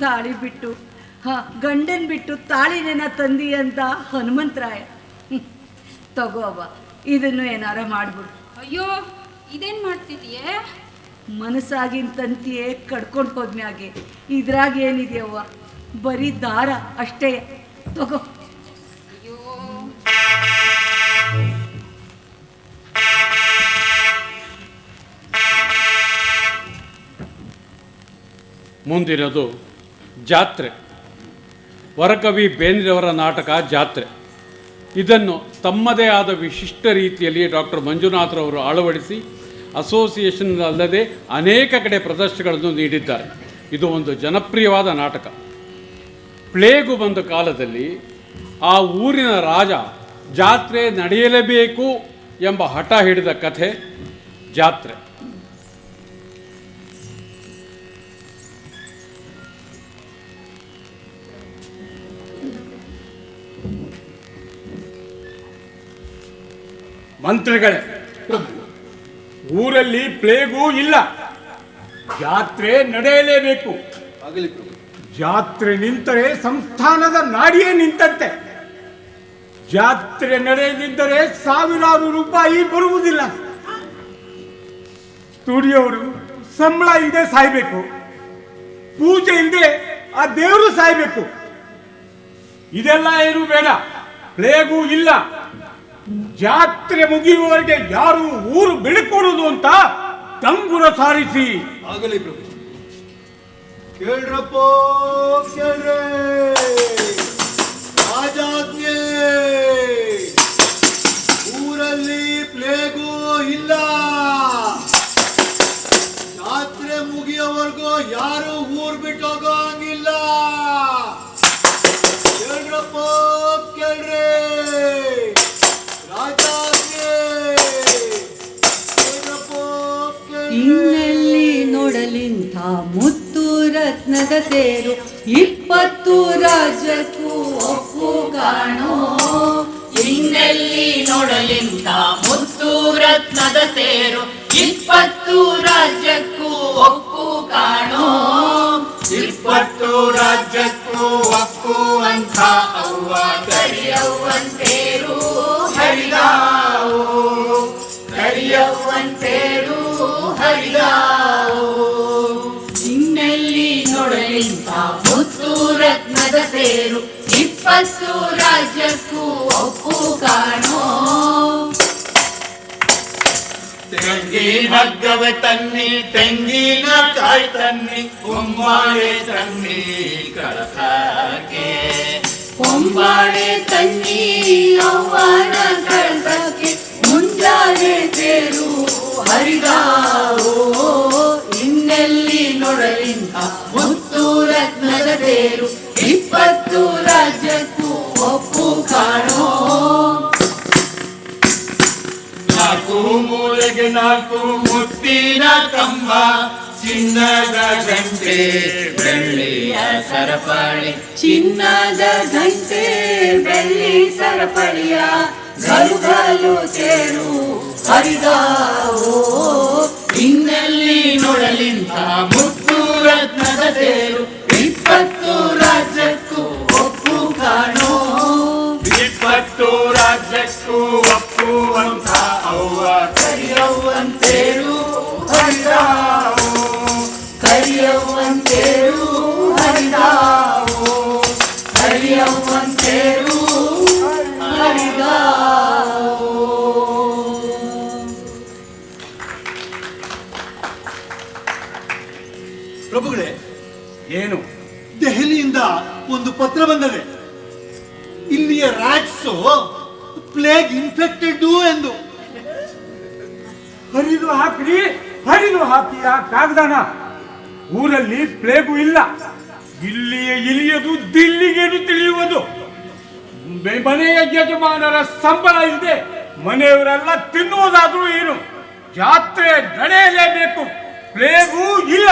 ತಾಳಿ ಬಿಟ್ಟು ಗಂಡನ್ ಬಿಟ್ಟು ತಾಳಿನೇನ ತಂದಿ ಅಂತ ಹನುಮಂತರಾಯ. ತಗೋ ಅವ್ವ, ಇದನ್ನು ಏನಾರ ಮಾಡ್ಬಿಡು. ಅಯ್ಯೋ, ಇದೇನ್ ಮಾಡ್ತಿದೀಯೇ? ಮನಸ್ಸಾಗಿನ ತಂತಿಯೇ ಕಡ್ಕೊಂಡು ಹೋದ್ಮ್ಯಾಗೆ ಇದ್ರಾಗ ಏನಿದೆಯವ್ವ, ಬರೀ ದಾರ ಅಷ್ಟೇ. ತಗೋ. ಅಯ್ಯೋ, ಮುಂದಿರೋದು ಜಾತ್ರೆ. ವರಕವಿ ಬೇಂದ್ರೆಯವರ ನಾಟಕ ಜಾತ್ರೆ. ಇದನ್ನು ತಮ್ಮದೇ ಆದ ವಿಶಿಷ್ಟ ರೀತಿಯಲ್ಲಿ ಡಾಕ್ಟರ್ ಮಂಜುನಾಥ್ರವರು ಅಳವಡಿಸಿ ಅಸೋಸಿಯೇಷನ್ ಅಲ್ಲದೆ ಅನೇಕ ಕಡೆ ಪ್ರದರ್ಶನಗಳನ್ನು ನೀಡಿದ್ದಾರೆ. ಇದು ಒಂದು ಜನಪ್ರಿಯವಾದ ನಾಟಕ. ಪ್ಲೇಗು ಬಂದ ಕಾಲದಲ್ಲಿ ಆ ಊರಿನ ರಾಜ ಜಾತ್ರೆ ನಡೆಯಲೇಬೇಕು ಎಂಬ ಹಠ ಹಿಡಿದ ಕಥೆ ಜಾತ್ರೆ. ಮಂತ್ರಿಗಳೇ, ಊರಲ್ಲಿ ಪ್ಲೇಗೂ ಇಲ್ಲ, ಜಾತ್ರೆ ನಡೆಯಲೇಬೇಕು. ಜಾತ್ರೆ ನಿಂತರೆ ಸಂಸ್ಥಾನದ ನಾಡಿಯೇ ನಿಂತಂತೆ. ಜಾತ್ರೆ ನಡೆಯದಿದ್ದರೆ ಸಾವಿರಾರು ರೂಪಾಯಿ ಬರುವುದಿಲ್ಲ. ಸ್ಟುಡಿಯೋರು ಸಂಬಳ ಇಲ್ಲದೆ ಸಾಯ್ಬೇಕು, ಪೂಜೆ ಇಲ್ಲದೆ ಆ ದೇವರು ಸಾಯ್ಬೇಕು. ಇದೆಲ್ಲ ಏನು ಬೇಡ, ಪ್ಲೇಗೂ ಇಲ್ಲ. ಜಾತ್ರೆ ಮುಗಿಯುವವರೆಗೆ ಯಾರು ಊರು ಬಿಡಿಕೊಡುದು ಅಂತ ತಂಗುರ ಸಾರಿಸಿ. ಆಗಲಿ ಪ್ರಭು. ಕೇಳ್ರಪ್ಪ, ಕೇಳ್ರೆ, ರಾಜಾಜ್ಞೆ. ಊರಲ್ಲಿ ಪ್ಲೇಗೂ ಇಲ್ಲ. ಜಾತ್ರೆ ಮುಗಿಯೋವರೆಗೂ ಯಾರು ಊರ್ ಬಿಟ್ಟು ಹೋಗೋಂಗಿಲ್ಲ. ಕೇಳ್ರಪ್ಪ, ಕೇಳ್ರೆ, ಇನ್ನೆಲ್ಲಿ ನೋಡಲಿಂಥ ಮುತ್ತು ರತ್ನದ ತೇರು, 20 ರಾಜ್ಯಕ್ಕೂ ಒಪ್ಪು ಕಾಣೋ. ಇನ್ನೆಲ್ಲಿ ನೋಡಲಿಂತ ಮುತ್ತು ರತ್ನದ ತೇರು, 20 ರಾಜ್ಯಕ್ಕೂ ಒಪ್ಪು ಕಾಣೋ. 20 ರಾಜ್ಯಕ್ಕೂ ಒಪ್ಪುವಂಥ ಅವ್ವ ಕರಿಯವ್ವಂತೇರು ಹರಿದಾವು, ಕರಿಯವ್ವಂತೇರು ಹರಿದಾವು. ಇನ್ನೆಲ್ಲಿ ನೋಡಲಿಂತ ಮುತ್ತು ರತ್ನದ ತೇರು, 20 ರಾಜ್ಯಕ್ಕೂ ಒಪ್ಪು ಕಾಣೋ. ತೆಂಗಿನ ಹಗ್ಗವ ತನ್ನಿ, ತೆಂಗಿನ ಕಾಯಿ ತನ್ನಿ, ಕೊಂಬಾಳೆ ತನ್ನಿ ಕಳಸಕ್ಕೆ. ಕೊಂಬಾಳೆ ತನ್ನಿ ಅವ್ವನ ಕಳಸಕ್ಕೆ, ಮುಂಜಾನೆ ತೇರು ಹರಿದಾವು. ಇನ್ನೆಲ್ಲಿ ನೋಡಲಿಂತ ಮುತ್ತು ರತ್ನದ ತೇರು, 20 ರಾಜ್ಯಕ್ಕೂ ಒಪ್ಪು ಕಾಣೋ. 4 ಮೂಲೆಗೆ 4 ಮುತ್ತಿನ ಕಂಬ, ಚಿನ್ನದ ಗಂಟೆ ಬೆಳ್ಳಿಯ ಸರಪಳಿ. ಚಿನ್ನದ ಗಂಟೆ ಬೆಳ್ಳಿ ಸರಪಳಿಯ ಗಲುಗಲು ತೇರು ಹರಿದಾವು. ಇನ್ನೆಲ್ಲಿ ನೋಡಲಿಂತ ಮುತ್ತು ರತ್ನದ ತೇರು, 20 ರಾಜ್ಯಕ್ಕೂ ಒಪ್ಪು ಕಾಣೋ. 20 ರಾಜ್ಯಕ್ಕೂ ಒಪ್ಪುವಂಥ ಅವ್ವ ಕರಿಯವ್ವಂತೇರು ಹರಿದಾವು, ಕರಿಯವ್ವಂತೇರು ಹರಿದಾವು, ಕರಿಯವ್ವಂತೇರು ಹರಿದಾವು. ಪ್ರಭುಗಳೇ, ಏನು? ದೆಹಲಿಯಿಂದ ಒಂದು ಪತ್ರ ಬಂದದೆ. ಇಲ್ಲಿಯ ರ್ಯಾಟ್ಸು ಪ್ಲೇಗ್ ಇನ್ಫೆಕ್ಟೆಡ್ ಎಂದು. ಹರಿದು ಹಾಕಿ ಆ ಕಾಗದಾನ. ಊರಲ್ಲಿ ಪ್ಲೇಗು ಇಲ್ಲ. ಇಲ್ಲಿಯೇ ಇಳಿಯದು, ದಿಲ್ಲಿಗೇನು ತಿಳಿಯುವುದು. ಮನೆಯ ಯಜಮಾನರ ಸಂಬಳ ಇದೆ, ಮನೆಯವರೆಲ್ಲ ತಿನ್ನುವುದಾದ್ರೂ ಏನು? ಜಾತ್ರೆ ನಡೆಯಲೇಬೇಕು, ಪ್ಲೇಗೂ ಇಲ್ಲ.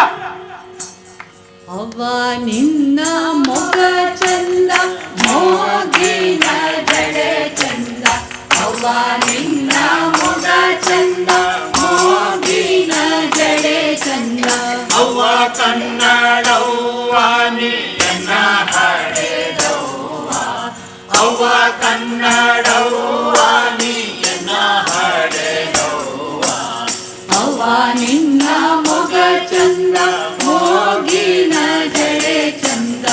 ಅವ್ವ ನಿನ್ನ ಮೊಗ ಚಂದ, ಮೋಗಿನ ಜಡೆ ಚಂದ. ಅವ್ವ ನಿನ್ನ ಮೊಗ ಚಂದ, ಮೋಗಿನ ಜಡೆ ಚಂದ. ಅವ್ವ ಕನ್ನಡವ್ವ ನೀಯನ್ನ ಹಡೆದವ್ವ. ಅವ್ವ ಕನ್ನಡವ್ವ ನೀಯನ್ನ ಹಡೆದವ್ವ. ಅವ್ವ ನಿನ್ನ ಮೊಗ ಚಂದ, ಮೋಗಿನ ಜಡೆ ಚಂದ.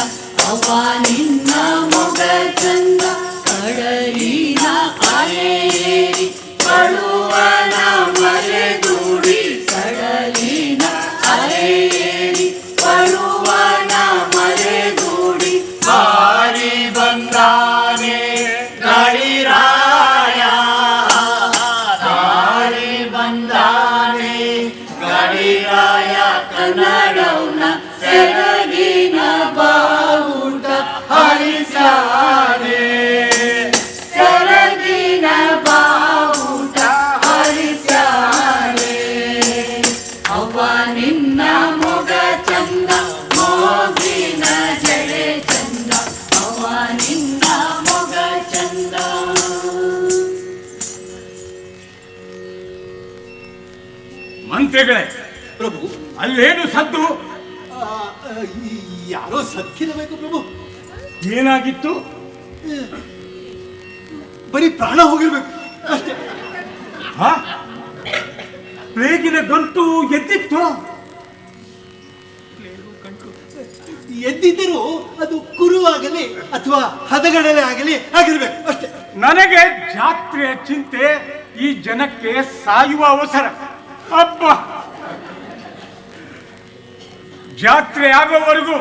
ಅವ್ವ ನಿನ್ನ ಮೊಗ ಚಂದ, ಕಡಲಿನ ಅಲೆಯೇರಿ ಕಳುವನ ಮರೆದೂಡಿ. ಕಡಲಿನ ಅಲೆಯೇರಿ ಕಳುವನ ಮರೆದೂಡಿ. ಹಾರಿ ಬಂದಾನೆ ಗಾಳಿರಾಯ. ಹಾರಿ ಬಂದಾನೆ ಗಾಳಿರಾಯ. ಕನ್ನಡವ್ನ ಸೆರಗಿನ ಬಾವುಟ ಹರಿಸಾನೆ. ಸೆರಗಿನ ಬಾವುಟ ಹರಿಸಾನೆ. ಅವ್ವ ನಿನ್ನ ಮೊಗ ಚಂದ, ಮೋಗಿನ ಜಡೆ ಚಂದ. ಅವ್ವ ನಿನ್ನ ಮೊಗ ಚಂದ. ಮಂತ್ರಿಗಳೇ, ಪ್ರಭು, ಅಲ್ಲೇನು ಸದ್ದು? ಯಾರೋ ಸತ್ತಿರಬೇಕು ಪ್ರಭು. ಏನಾಗಿತ್ತು? ಬರೀ ಪ್ರಾಣ ಹೋಗಿರ್ಬೇಕು ಅಷ್ಟೇ. ಹಾ? ಪ್ಲೇಗಿನ ಗಂಟು ಎದ್ದಿತ್ತು? ಎದ್ದಿದ್ದರೂ ಅದು ಕುರುವಾಗಲಿ ಅಥವಾ ಹದಗಡಲೆ ಆಗಲಿ ಆಗಿರ್ಬೇಕು ಅಷ್ಟೇ. ನನಗೆ ಜಾತ್ರೆಯ ಚಿಂತೆ, ಈ ಜನಕ್ಕೆ ಸಾಯುವ ಅವಸರ. ಅಬ್ಬ, ಜಾತ್ರೆ ಆಗೋವರೆಗೂ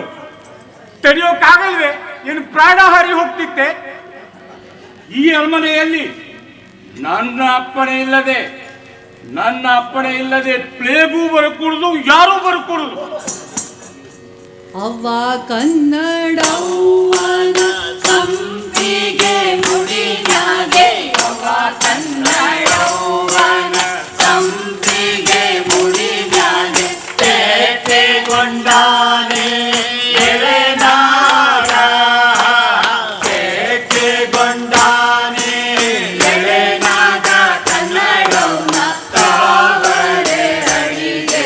ತಡೆಯೋಕ್ಕಾಗಲ್ವೇ? ಏನು ಪ್ರಾಣ ಹಾರಿ ಹೋಗ್ತಿತ್ತೆ? ಈ ಅರಮನೆಯಲ್ಲಿ ನನ್ನ ಅಪ್ಪಣೆ ಇಲ್ಲದೆ ಪ್ಲೇಗೂ ಬರಕೂಡುದು, ಯಾರೂ ಬರಕೂಡುದು. ಅವ್ವ ಕನ್ನಡವ್ವನ ಸಂಪಿಗೆ ಮುಡಿನಾಗೆ. ಅವ್ವ ಕನ್ನಡವ್ವನ ಸಂಪಿಗೆ ಮುಡಿನಾಗೆ. ಪೇಟೆಗೊಂಡಾನೆ ಎಳೆನಾಗ. ಪೇಟೆಗೊಂಡಾನೆ ಎಳೆನಾಗ. ಕನ್ನಡವ್ನ ತಾವರೆ ಅಡಿಗೆ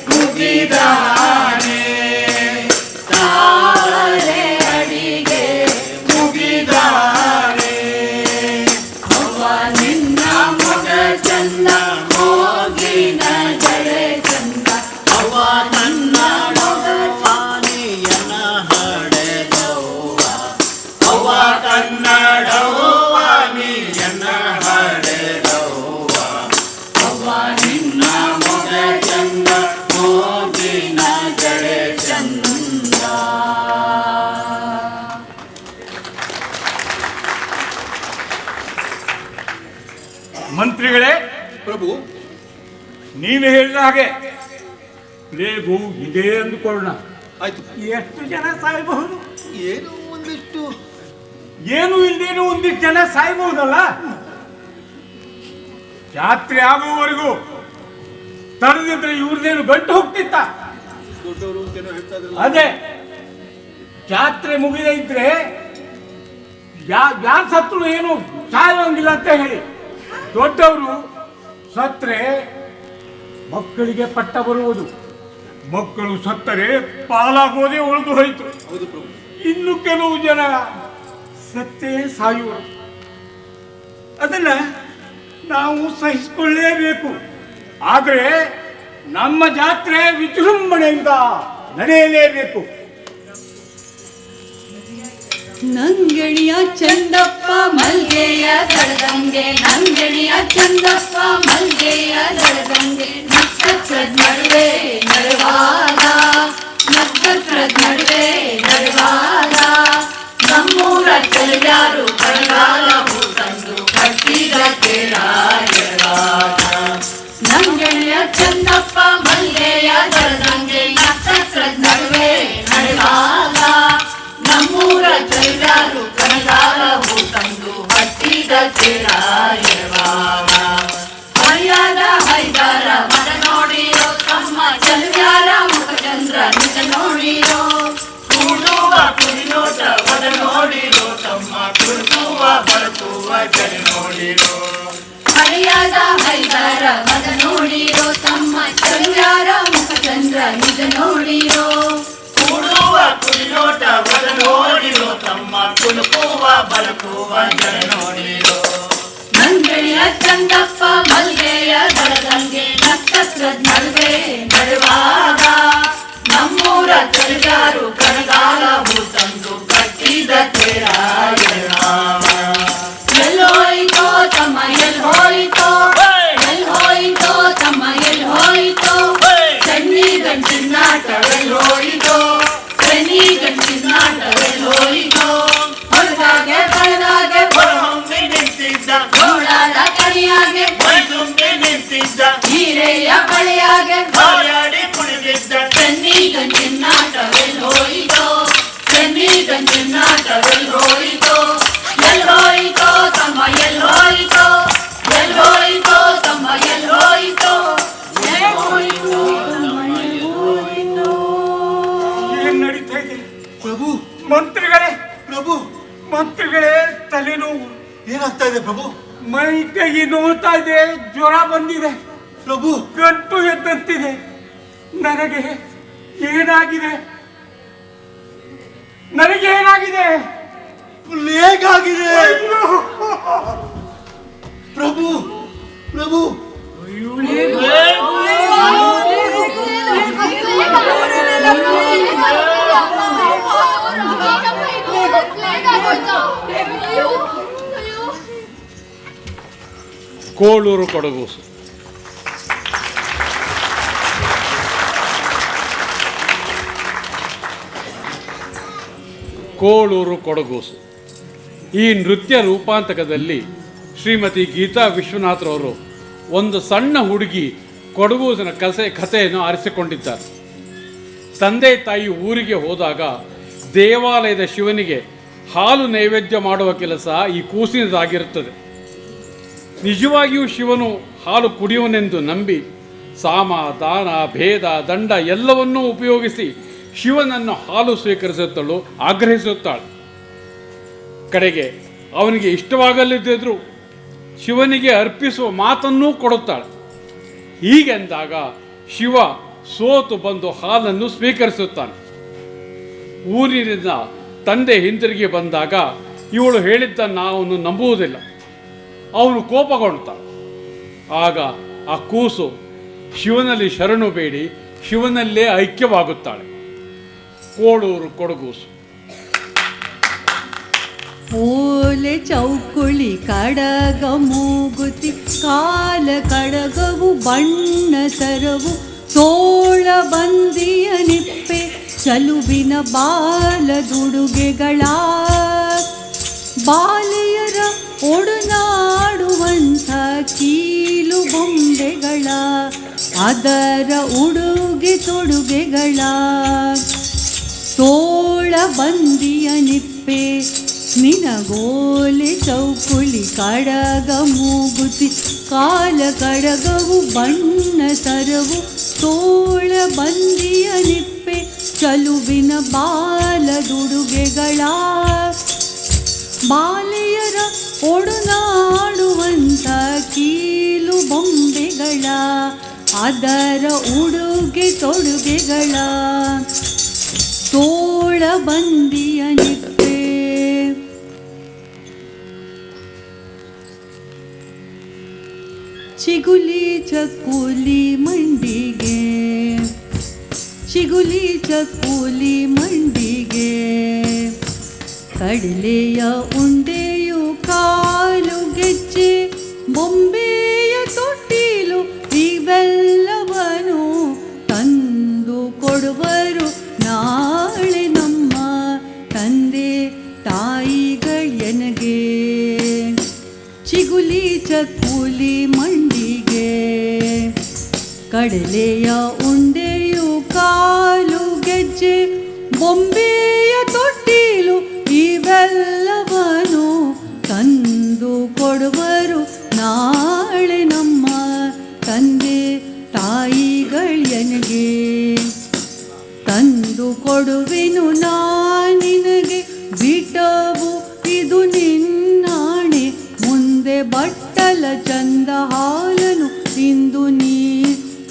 ಮುಗಿದಾನೆ. ತಾವರೆ ಅಡಿಗೆ ಮುಗಿದಾನೆ. ಅವ್ವ ನಿನ್ನ ಮೊಗ ಚಂದ, ಮೋಗಿನ ಜಡೆ ಚಂದ. ಅವ್ವ ಕನ್ನಡವ್ವ ನೀಯನ್ನ ಹಡೆದವ್ವ. ಅವ್ವ ಕನ್ನಡವ್ವ ನೀಯನ್ನ ಹಡೆದವ್ವ. ಅವ್ವ ನಿನ್ನ ಮೊಗ ಚಂದ, ಮೋಗಿನ ಜಡೆ ಚಂದ. ಮಂತ್ರಿಗಳೇ, ಪ್ರಭು, ನೀನು ಹೇಳಿದ ಹಾಗೆ ಪ್ಲೇಗು ಇದೆ ಅಂದುಕೊಳ್ಳೋಣ. ಆಯ್ತು. ಎಷ್ಟು ಜನ ಸಾಯಬಹುದು? ಏನು ಒಂದಿಷ್ಟು ಏನು ಇಲ್ದೇನು ಒಂದಿಷ್ಟು ಜನ ಸಾಯಬಹುದಲ್ಲ. ಜಾತ್ರೆ ಆಗುವವರೆಗೂ ತಡೆದಿದ್ರೆ ಇವ್ರದೇನು ಗಂಟು ಹೋಗ್ತಿತ್ತ? ದೊಡ್ಡವರು ಅಂತೇನೋ ಹೇಳ್ತಾ ಇದ್ರಲ್ಲ. ಅದೇ ಜಾತ್ರೆ ಮುಗಿದ ಇದ್ರೆ ಯಾರು ಸತ್ರು ಏನು ಸಾಯೋಂಗಿಲ್ಲ ಅಂತ ಹೇಳಿ. ದೊಡ್ಡವರು ಸತ್ರೆ ಮಕ್ಕಳಿಗೆ ಪಟ್ಟ ಬರುವುದು, ಮಕ್ಕಳು ಸತ್ತರೆ ಪಾಲಾಗೋದೇ ಉಳಿದು ಹೋಯಿತು. ಹೌದು ಪ್ರಭು. ಇನ್ನು ಕೆಲವು ಜನ ಸತ್ತೇ ಸಾಯುವರು. ಅದನ್ನ ನಾವು ಸಹಿಸಿಕೊಳ್ಳೇಬೇಕು. ಆದರೆ ನಮ್ಮ ಜಾತ್ರೆ ವಿಜೃಂಭಣೆಯಿಂದ ನಡೆಯಲೇಬೇಕು. ನಂಗಣಿಯ ಚಂದಪ್ಪ ಮಲ್ಗೆಯ ದಳದಂಗೆ. ನಂಗಣಿಯ ಚಂದಪ್ಪ ಮಲ್ಗೆಯ ದಳದಂಗೆ. ನಕ್ಷತ್ರದ ನಡುವೆ ನಡುವಾಗ ಚಂದ್ರ ನಿಜ ನೋಡಿರೋ ಕೂಡುವ ಕುರಿನೋಟವದ ನೋಡಿರೋ ತಮ್ಮ ಕುರುಕುವ ಬಳಸುವ ಜನ ನೋಡಿರೋ ಹರಿಯಾದ ಹೈದರ ಮದ ನೋಡಿರೋ ತಮ್ಮ ಚಂದ್ರಾರ ಮುಖ ಚಂದ್ರ ನಿಜ ನೋಡಿರೋ ಕೂಡುವ ಕುರಿನೋಟವದ ನೋಡಿರೋ ತಮ್ಮ ಕುಲುಕುವ ಬಲಕುವ ಜನ ನೋಡಿರೋ ನಂದಿನಿಯ ಚಂದಪ್ಪ ಮಲ್ಗೆಯ ದಳದಂಗೆ ನಕ್ಷತ್ರ ನಡುವೆ ನಡೆವಾಗ ನಮ್ಮೂರ ಚಳಿಗಾರು ಕಣಗಾಲವು ತಂದು ಕಟ್ಟಿದ ತೇರ ಎಲ್ಲೋಯ್ತೋ ತಮ್ಮ ಎಲ್ ಹೋಯ್ತೋ ಎಲ್ ಹೋಯ್ತೋ ತಮ್ಮ ಎಲ್ ಹೋಯ್ತೋ ಚೆನ್ನಿ ಗಂಟಿನ ನಾಟವೆಲ್ ಹೋಯ್ತೋ ಚೆನ್ನಿ ಗಂಟಿನ ನಾಟವೆಲ್ ಹೋಯ್ತೋ ಹೊರದಾಗೆ ಬಳದಾಗೆ ಹೊರಹೊಮ್ಮೆ ನಿಂತಿದ್ದ ನೋಡಾದ ಕಣಿಯಾಗೆ ಮೈದುಂಬೆ ನಿಂತಿದ್ದ ಹೀರೆಯ ಬಳೆಯಾಗೆ ಬಾಯಾಡಿ ಕುಣಿದಿದ್ದ ಚೆನ್ನಿ ಗಂಟಿನ ನಾಟವೆಲ್ ಹೋಯ್ತೋ ಚೆನ್ನಿ ಗಂಟಿನ ನಾಟವೆಲ್ ಹೋಯ್ತೋ ಎಲ್ ಹೋಯ್ತೋ ತಮ್ಮ ಎಲ್ ಹೋಯ್ತೋ ಎಲ್ ಹೋಯ್ತೋ ತಮ್ಮ ಎಲ್ ಹೋಯ್ತೋ ಎಲ್ ಹೋಯ್ತೋ ತಮ್ಮ ಎಲ್ ಹೋಯ್ತೋ. ಏನ್ ನಡೀತಾ ಇದೆ ಪ್ರಭು ಮಂತ್ರಿಗಳೇ? ಪ್ರಭು ಮಂತ್ರಿಗಳೇ, ತಲೆನೋವು, ಏನಾಗ್ತಾ ಇದೆ ಪ್ರಭು? ಮೈ ಕೈ ನೋವ್ತಾ ಇದೆ, ಜ್ವರ ಬಂದಿದೆ, ಪ್ರಭು ಗಂಟು ಎದ್ದಂತಿದೆ. ನನಗೆ ಏನಾಗಿದೆ? ನನಗೆ ಏನಾಗಿದೆ? ಹೇಗಾಗಿದೆ ಪ್ರಭು? ಪ್ರಭು ಕೋಳೂರು ಕೊಡಗೂಸು. ಕೋಳೂರು ಕೊಡಗೂಸು. ಈ ನೃತ್ಯ ರೂಪಾಂತಕದಲ್ಲಿ ಶ್ರೀಮತಿ ಗೀತಾ ವಿಶ್ವನಾಥ್ರವರು ಒಂದು ಸಣ್ಣ ಹುಡುಗಿ ಕೊಡಗೂಸಿನ ಕಥೆಯನ್ನು ಆರಿಸಿಕೊಂಡಿದ್ದಾರೆ. ತಂದೆ ತಾಯಿ ಊರಿಗೆ ಹೋದಾಗ ದೇವಾಲಯದ ಶಿವನಿಗೆ ಹಾಲು ನೈವೇದ್ಯ ಮಾಡುವ ಕೆಲಸ ಈ ಕೂಸಿನದಾಗಿರುತ್ತದೆ. ನಿಜವಾಗಿಯೂ ಶಿವನು ಹಾಲು ಕುಡಿಯುವನೆಂದು ನಂಬಿ ಸಾಮ, ದಾನ, ಭೇದ, ದಂಡ ಎಲ್ಲವನ್ನೂ ಉಪಯೋಗಿಸಿ ಶಿವನನ್ನು ಹಾಲು ಸ್ವೀಕರಿಸುತ್ತಳು, ಆಗ್ರಹಿಸುತ್ತಾಳೆ. ಕಡೆಗೆ ಅವನಿಗೆ ಇಷ್ಟವಾಗಲಿದ್ದರೂ ಶಿವನಿಗೆ ಅರ್ಪಿಸುವ ಮಾತನ್ನೂ ಕೊಡುತ್ತಾಳೆ. ಹೀಗೆಂದಾಗ ಶಿವ ಸೋತು ಬಂದು ಹಾಲನ್ನು ಸ್ವೀಕರಿಸುತ್ತಾನೆ. ಊರಿನಿಂದ ತಂದೆ ಹಿಂತಿರುಗಿ ಬಂದಾಗ ಇವಳು ಹೇಳಿದ್ದನ್ನು ಅವನು ನಂಬುವುದಿಲ್ಲ. ಅವನು ಕೋಪಗೊಳ್ತಾನೆ. ಆಗ ಆ ಕೂಸು ಶಿವನಲ್ಲಿ ಶರಣು ಬೇಡಿ ಶಿವನಲ್ಲೇ ಐಕ್ಯವಾಗುತ್ತಾಳೆ. ಕೋಳೂರು ಕೊಡಗೂಸು. ಓಲೆ ಚೌಕುಳಿ ಕಡಗ ಮೂಗುತಿ ಕಾಲ ಕಡಗವು ಬಣ್ಣ ಸರವು ತೋಳ ಬಂದಿಯ ನಿಪ್ಪೆ ಚಲುವಿನ ಬಾಲದುಡುಗೆಗಳ ಬಾಲೆಯರ ಒಡನಾಡುವಂಥ ಕೀಲು ಬೊಂಬೆಗಳ ಅದರ ಉಡುಗೆ ತೊಡುಗೆಗಳ ತೋಳ ಬಂದಿಯ ನಿಪ್ಪೆ ನಿನಗೋಲೆ ಚೌಕುಳಿ ಕಡಗ ಮೂಗುತಿ ಕಾಲ ಕಡಗವು ಬಣ್ಣ ಸರವು ತೋಳ ಬಂದಿಯ ನಿಪ್ಪೆ ಚಲುವಿನ ಬಾಲದುಡುಗೆಗಳ ಬಾಲೆಯರ ಒಡನಾಡುವಂಥ ಕೀಲು ಬೊಂಬೆಗಳ ಅದರ ಉಡುಗೆ ತೊಡುಗೆಗಳ ತೋಳ ಬಂದಿಯ ನಿಪ್ಪೆ ಚಿಗುಲಿ ಚಕ್ಕುಲಿ ಮಂಡಿಗೆ ಚಿಗುಲಿ ಚಕ್ಕುಲಿ ಮಂಡಿಗೆ ಕಡಲೆಯ ಉಂಡೆಯು ಕಾಲು ಗೆಜ್ಜೆ ಬೊಂಬೆಯ ತೊಟ್ಟಿಲು ಇವೆಲ್ಲವನು ತಂದು ಕೊಡುವರು ನಾಳೆ ನಮ್ಮ ತಂದೆ ತಾಯಿಗಳನಗೆ. ಚಿಗುಲಿ ಚಕ್ಕುಲಿ ಮಂಡಿಗೆ ಕಡಲೆಯ ಉಂಡೆಯು ಕಾಲು ಗೆಜ್ಜೆ ಬೊಂಬೆಯ ತೊಟ್ಟಿಲು ಇವೆಲ್ಲವನು ತಂದು ಕೊಡುವರು ನಾಳೆ ನಮ್ಮ ತಂದೆ ತಾಯಿಗಳನಗೆ. ತಂದು ಕೊಡುವೆನು ನಿನಗೆ ಬಿಟ್ಟವು ಇದು ನಿನ್ನಾಣೆ. ಮುಂದೆ ಬಟ್ಟಲ ಚಂದ ಹಾಲನು ಇಂದು ನೀ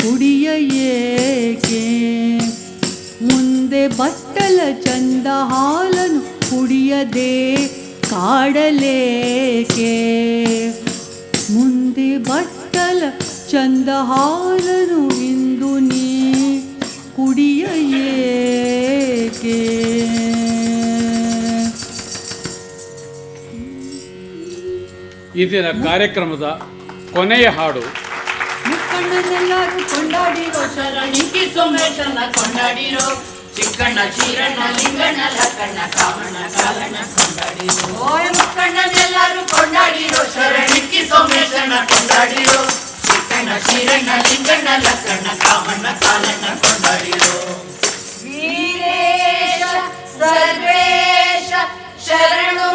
ಕುಡಿಯ ಏಕೆ. ಮುಂದೆ ಬಟ್ಟಲ ಚಂದ ಹಾಲನು ಕುಡಿಯದೆ ಕಾಡಲೇಕೆ. ಮುಂದೆ ಬಟ್ಟಲ ಚಂದ ಹಾಲನು ಇಂದು ನೀ ಕುಡಿಯ ಏಕೆ. ಇಂದಿನ ಕಾರ್ಯಕ್ರಮದ ಕೊನೆಯ ಹಾಡು ಮುಕ್ಕಣ್ಣನೆಲ್ಲರೂ ಕೊಂಡಾಡಿರೋ ಶರಣಿಕಿ ಸೋಮೇಶನ ಕೊಂಡಾಡಿರೋ ಚಿಕ್ಕಣ್ಣ ಚೀರಣ್ಣ ಲಿಂಗಣ್ಣ ಲಕ್ಕಣ್ಣ ಕಾಮಣ್ಣ ಕಾಲಣ್ಣ ಕೊಂಡಾಡಿರೋ. ಓಯ್ ಮುಕ್ಕಣ್ಣನೆಲ್ಲರೂ ಕೊಂಡಾಡಿರೋ ಶರಣಿಕಿ ಸೋಮೇಶನ ಕೊಂಡಾಡಿರೋ ಚಿಕ್ಕಣ್ಣ ಚೀರಣ್ಣ ಲಿಂಗಣ್ಣ ಲಕ್ಕಣ್ಣ ಕಾಮಣ್ಣ ಕಾಲಣ್ಣ ಕೊಂಡಾಡಿರೋ. ವೀರೇಶ ಸರ್ವೇಶ ಶರಣೋ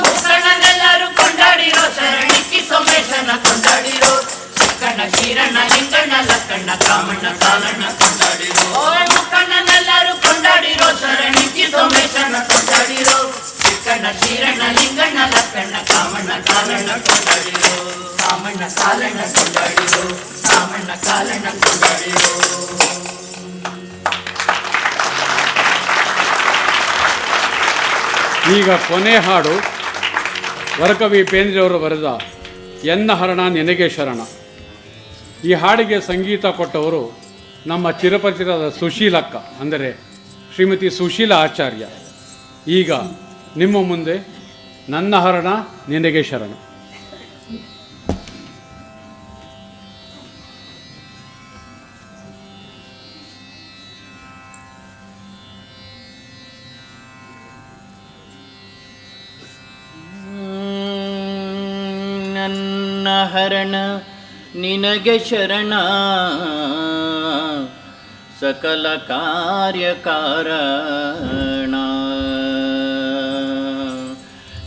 ಮುಕ್ಕಣ್ಣನೆಲ್ಲರೂ ಕೊಂಡಾಡಿರೋ ಶರಣಿಕಿ ಸೋಮೇಶನ ಕೊಂಡಾಡಿರೋ ಚಿಕ್ಕಣ್ಣ ಚೀರಣ್ಣ ಲಿಂಗಣ್ಣ ಲಕ್ಕಣ್ಣ ಕಾಮಣ್ಣ ಕಾಲಣ್ಣ ಕೊಂಡಾಡಿರೋ. ಓಯ್ ಮುಕ್ಕಣ್ಣನೆಲ್ಲರೂ ಕೊಂಡಾಡಿರೋ ಶರಣಿಕಿ ಸೋಮೇಶನ ಕೊಂಡಾಡಿರೋ ಚಿಕ್ಕಣ್ಣ ಚೀರಣ್ಣ ಲಿಂಗಣ್ಣ ಲಕ್ಕಣ್ಣ ಕಾಮಣ್ಣ ಕಾಲಣ್ಣ ಕೊಂಡಾಡಿರೋ. ಕಾಮಣ್ಣ ಕಾಲಣ್ಣ ಕೊಂಡಾಡಿರೋ ಕಾಮಣ್ಣ ಕಾಲಣ್ಣ ಕೊಂಡಾಡಿರೋ. ಈಗ ಕೊನೆ ಹಾಡು ವರಕವಿ ಪೇಂದ್ರವರು ಬರೆದ ಎನ್ನ ಹರಣ ನಿನಗೆ ಶರಣ. ಈ ಹಾಡಿಗೆ ಸಂಗೀತ ಕೊಟ್ಟವರು ನಮ್ಮ ಚಿರಪರಿಚಿತದ ಸುಶೀಲಕ್ಕ, ಅಂದರೆ ಶ್ರೀಮತಿ ಸುಶೀಲಾ ಆಚಾರ್ಯ. ಈಗ ನಿಮ್ಮ ಮುಂದೆ ನನ್ನ ಹರಣ ನಿನಗೆ ಶರಣ. ನನ್ನ ಹರಣ ನಿನಗೆ ಶರಣ ಸಕಲ ಕಾರ್ಯಕಾರಣ.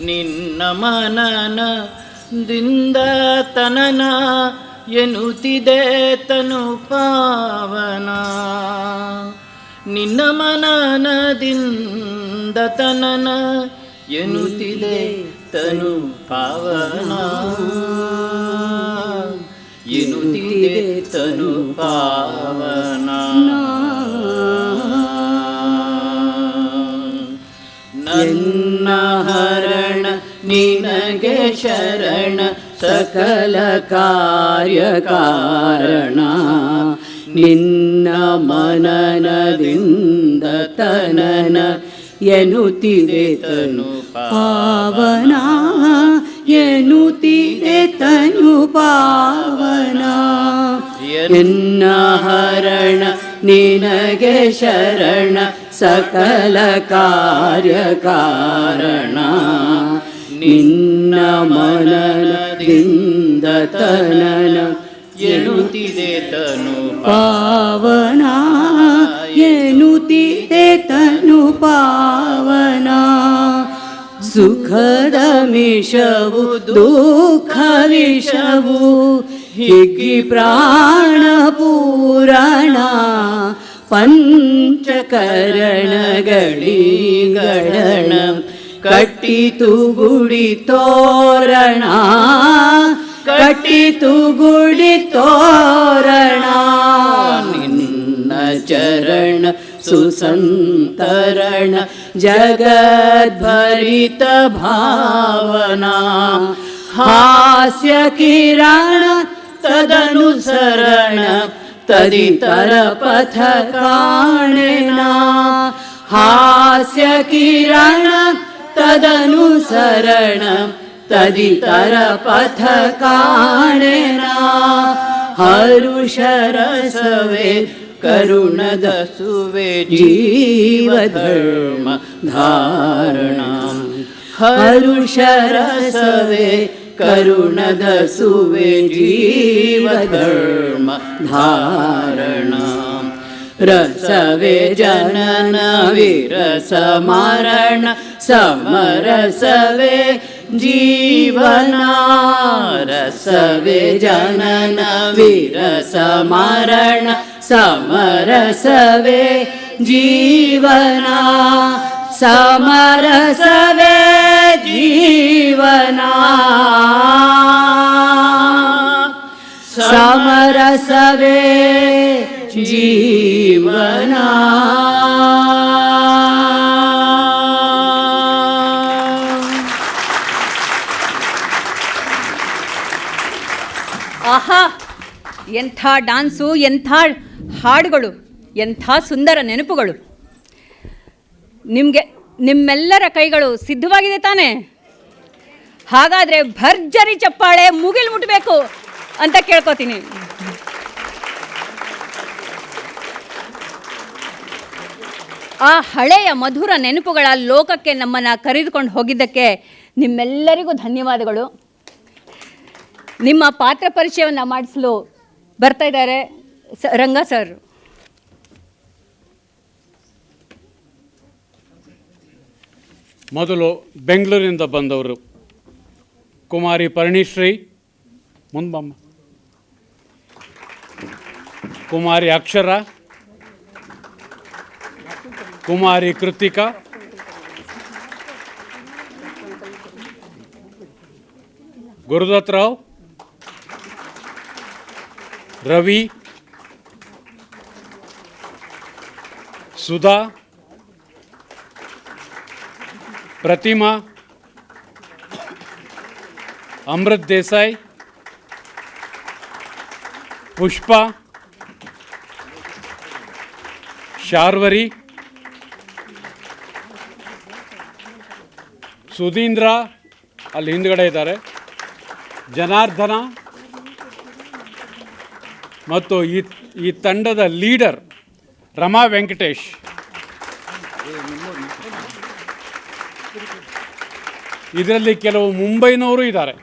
ನಿನ್ನ ಮನನದಿಂದ ತನನ ಎನ್ನುತ್ತಿದೆ ತನು ಪಾವನ. ನಿನ್ನ ಮನನದಿಂದ ತನನ ಎನ್ನುತ್ತಿದೆ ತನು ಪಾವನ. ಎನ್ನುತ್ತಿದೆ ತನು ಪಾವನ. ನನ್ನ ಹರಣ ನಿನಗೆ ಶರಣ ಸಕಲ ಕಾರ್ಯಕಾರಣ. ನಿನ್ನ ಮನನದಿಂದ ತನನ ಎನ್ನುತ್ತಿದೆ ತನು ಪಾವನ. ಎನ್ನುತ್ತಿದೆ ತನು ಪಾವನ. ಎನ್ನ ಹರಣ ನಿನಗೆ ಶರಣ ಸಕಲ ಕಾರ್ಯಕಾರಣ. ನಿನ್ನ ಮನನದಿಂದ ತನನ ಎನ್ನುತ್ತಿದೆ ತನು ಪಾವನ. ಎನ್ನುತ್ತಿದೆ ತನು ಪಾವನ. ಸುಖದ ಮಿಷವು ದುಃಖ ವಿಷವು ಹಿಗ್ಗಿ ಪ್ರಾಣ ಪೂರಣ. ಪಂಚಕರಣಗಳಿಗಡಣ ಕಟ್ಟಿತು ಗುಡಿ ತೋರಣ. ಕಟ್ಟಿತು ಗುಡಿ ತೋರಣ. ನಿನ್ನ ಚರಣ ಸುಸಂತರಣ ಜಗದ್ಭರಿತ ಭಾವನಾ. ಹಾಸ್ಯ ಕಿರಣ ತದನುಸರಣ ತದಿತರ ಪಥ ಕಾಣೆನ. ಹಾಸ್ಯ ಕಿರಣ ತದನುಸರಣ ತದಿತರ ಪಥ ಕಾಣೆನ ಹರುಷರಸವೇ ಕರುಣದ ಸುವೆ ಜೀವಧರ್ಮ ಧಾರಣ ಹರುಷರಸವೇ ಕರುಣದ ಸುವೆ ಜೀವಧರ್ಮ ಧಾರಣ ರಸವೇ ಜನನ ವಿರಸ ಮರಣ ಸಮರಸವೇ ಜೀವನ ರಸವೇ ಜನನ ವಿರಸ ಮರಣ ಸಮರಸವೇ ಜೀವನ ಸಮರಸವೇ ಜೀವನ ಸಮರಸವೇ ಜೀವನ. ಆಹಾ, ಎಂಥ ಡಾನ್ಸು, ಎಂಥ ಹಾಡುಗಳು, ಎಂಥ ಸುಂದರ ನೆನಪುಗಳು. ನಿಮ್ಮೆಲ್ಲರ ಕೈಗಳು ಸಿದ್ಧವಾಗಿದೆ ತಾನೇ? ಹಾಗಾದರೆ ಭರ್ಜರಿ ಚಪ್ಪಾಳೆ ಮುಗಿಲು ಮುಟ್ಟಬೇಕು ಅಂತ ಕೇಳ್ಕೊತೀನಿ. ಆ ಹಳೆಯ ಮಧುರ ನೆನಪುಗಳ ಲೋಕಕ್ಕೆ ನಮ್ಮನ್ನು ಕರೆದುಕೊಂಡು ಹೋಗಿದ್ದಕ್ಕೆ ನಿಮ್ಮೆಲ್ಲರಿಗೂ ಧನ್ಯವಾದಗಳು. ನಿಮ್ಮ ಪಾತ್ರ ಪರಿಚಯವನ್ನು ಮಾಡಿಸಲು ಬರ್ತಾ ಇದ್ದಾರೆ ರಂಗ ಸರ್. ಮೊದಲು ಬೆಂಗಳೂರಿನಿಂದ ಬಂದವರು ಕುಮಾರಿ ಪರಿಣಿಶ್ರೀ, ಮುಂದಮ್ಮ, ಕುಮಾರಿ ಅಕ್ಷರ, ಕುಮಾರಿ ಕೃತಿಕಾ, ಗುರುದತ್ ರಾವ್, ರವಿ, ಸುಧಾ, ಪ್ರತಿಮಾ, ಅಮೃತ್ ದೇಸಾಯಿ, ಪುಷ್ಪ, ಶಾರ್ವರಿ, ಸುಧೀಂದ್ರ ಅಲ್ಲಿ ಹಿಂದ್ಗಡೆ ಇದ್ದಾರೆ, ಜನಾರ್ದನ ಮತ್ತು ಈ ತಂಡದ ಲೀಡರ್ ರಮಾ ವೆಂಕಟೇಶ್. ಇದರಲ್ಲಿ ಕೆಲವು ಮುಂಬೈನವರು ಇದ್ದಾರೆ,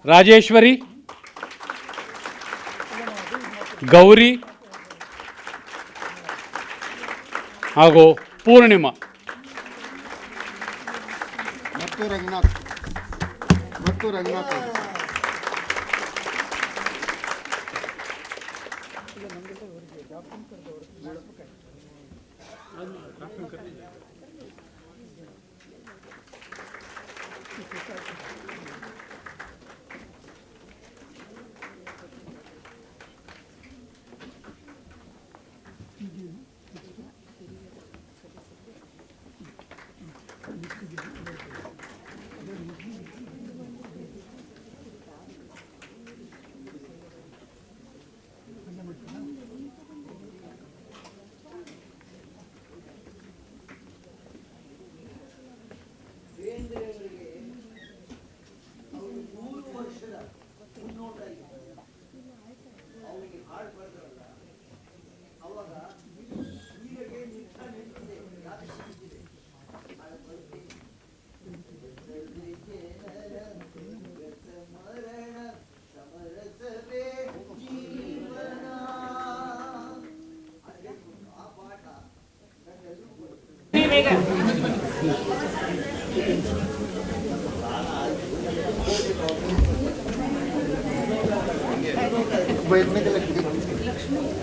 ರಾಜೇಶ್ವರಿ, ಗೌರಿ ಹಾಗೂ ಪೂರ್ಣಿಮಾ. ಮತ್ತು ರಂಗನಾಥ್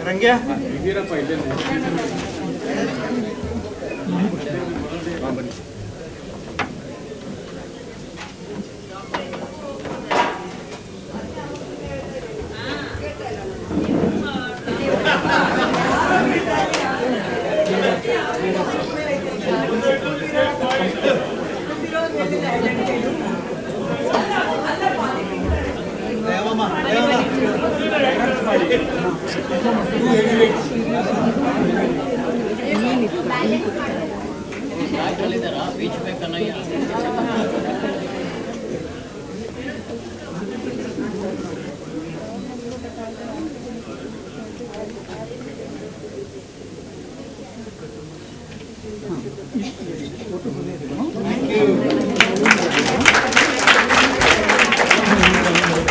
ರಂಗ್ಯ ಹೇಳಿದಾರಾ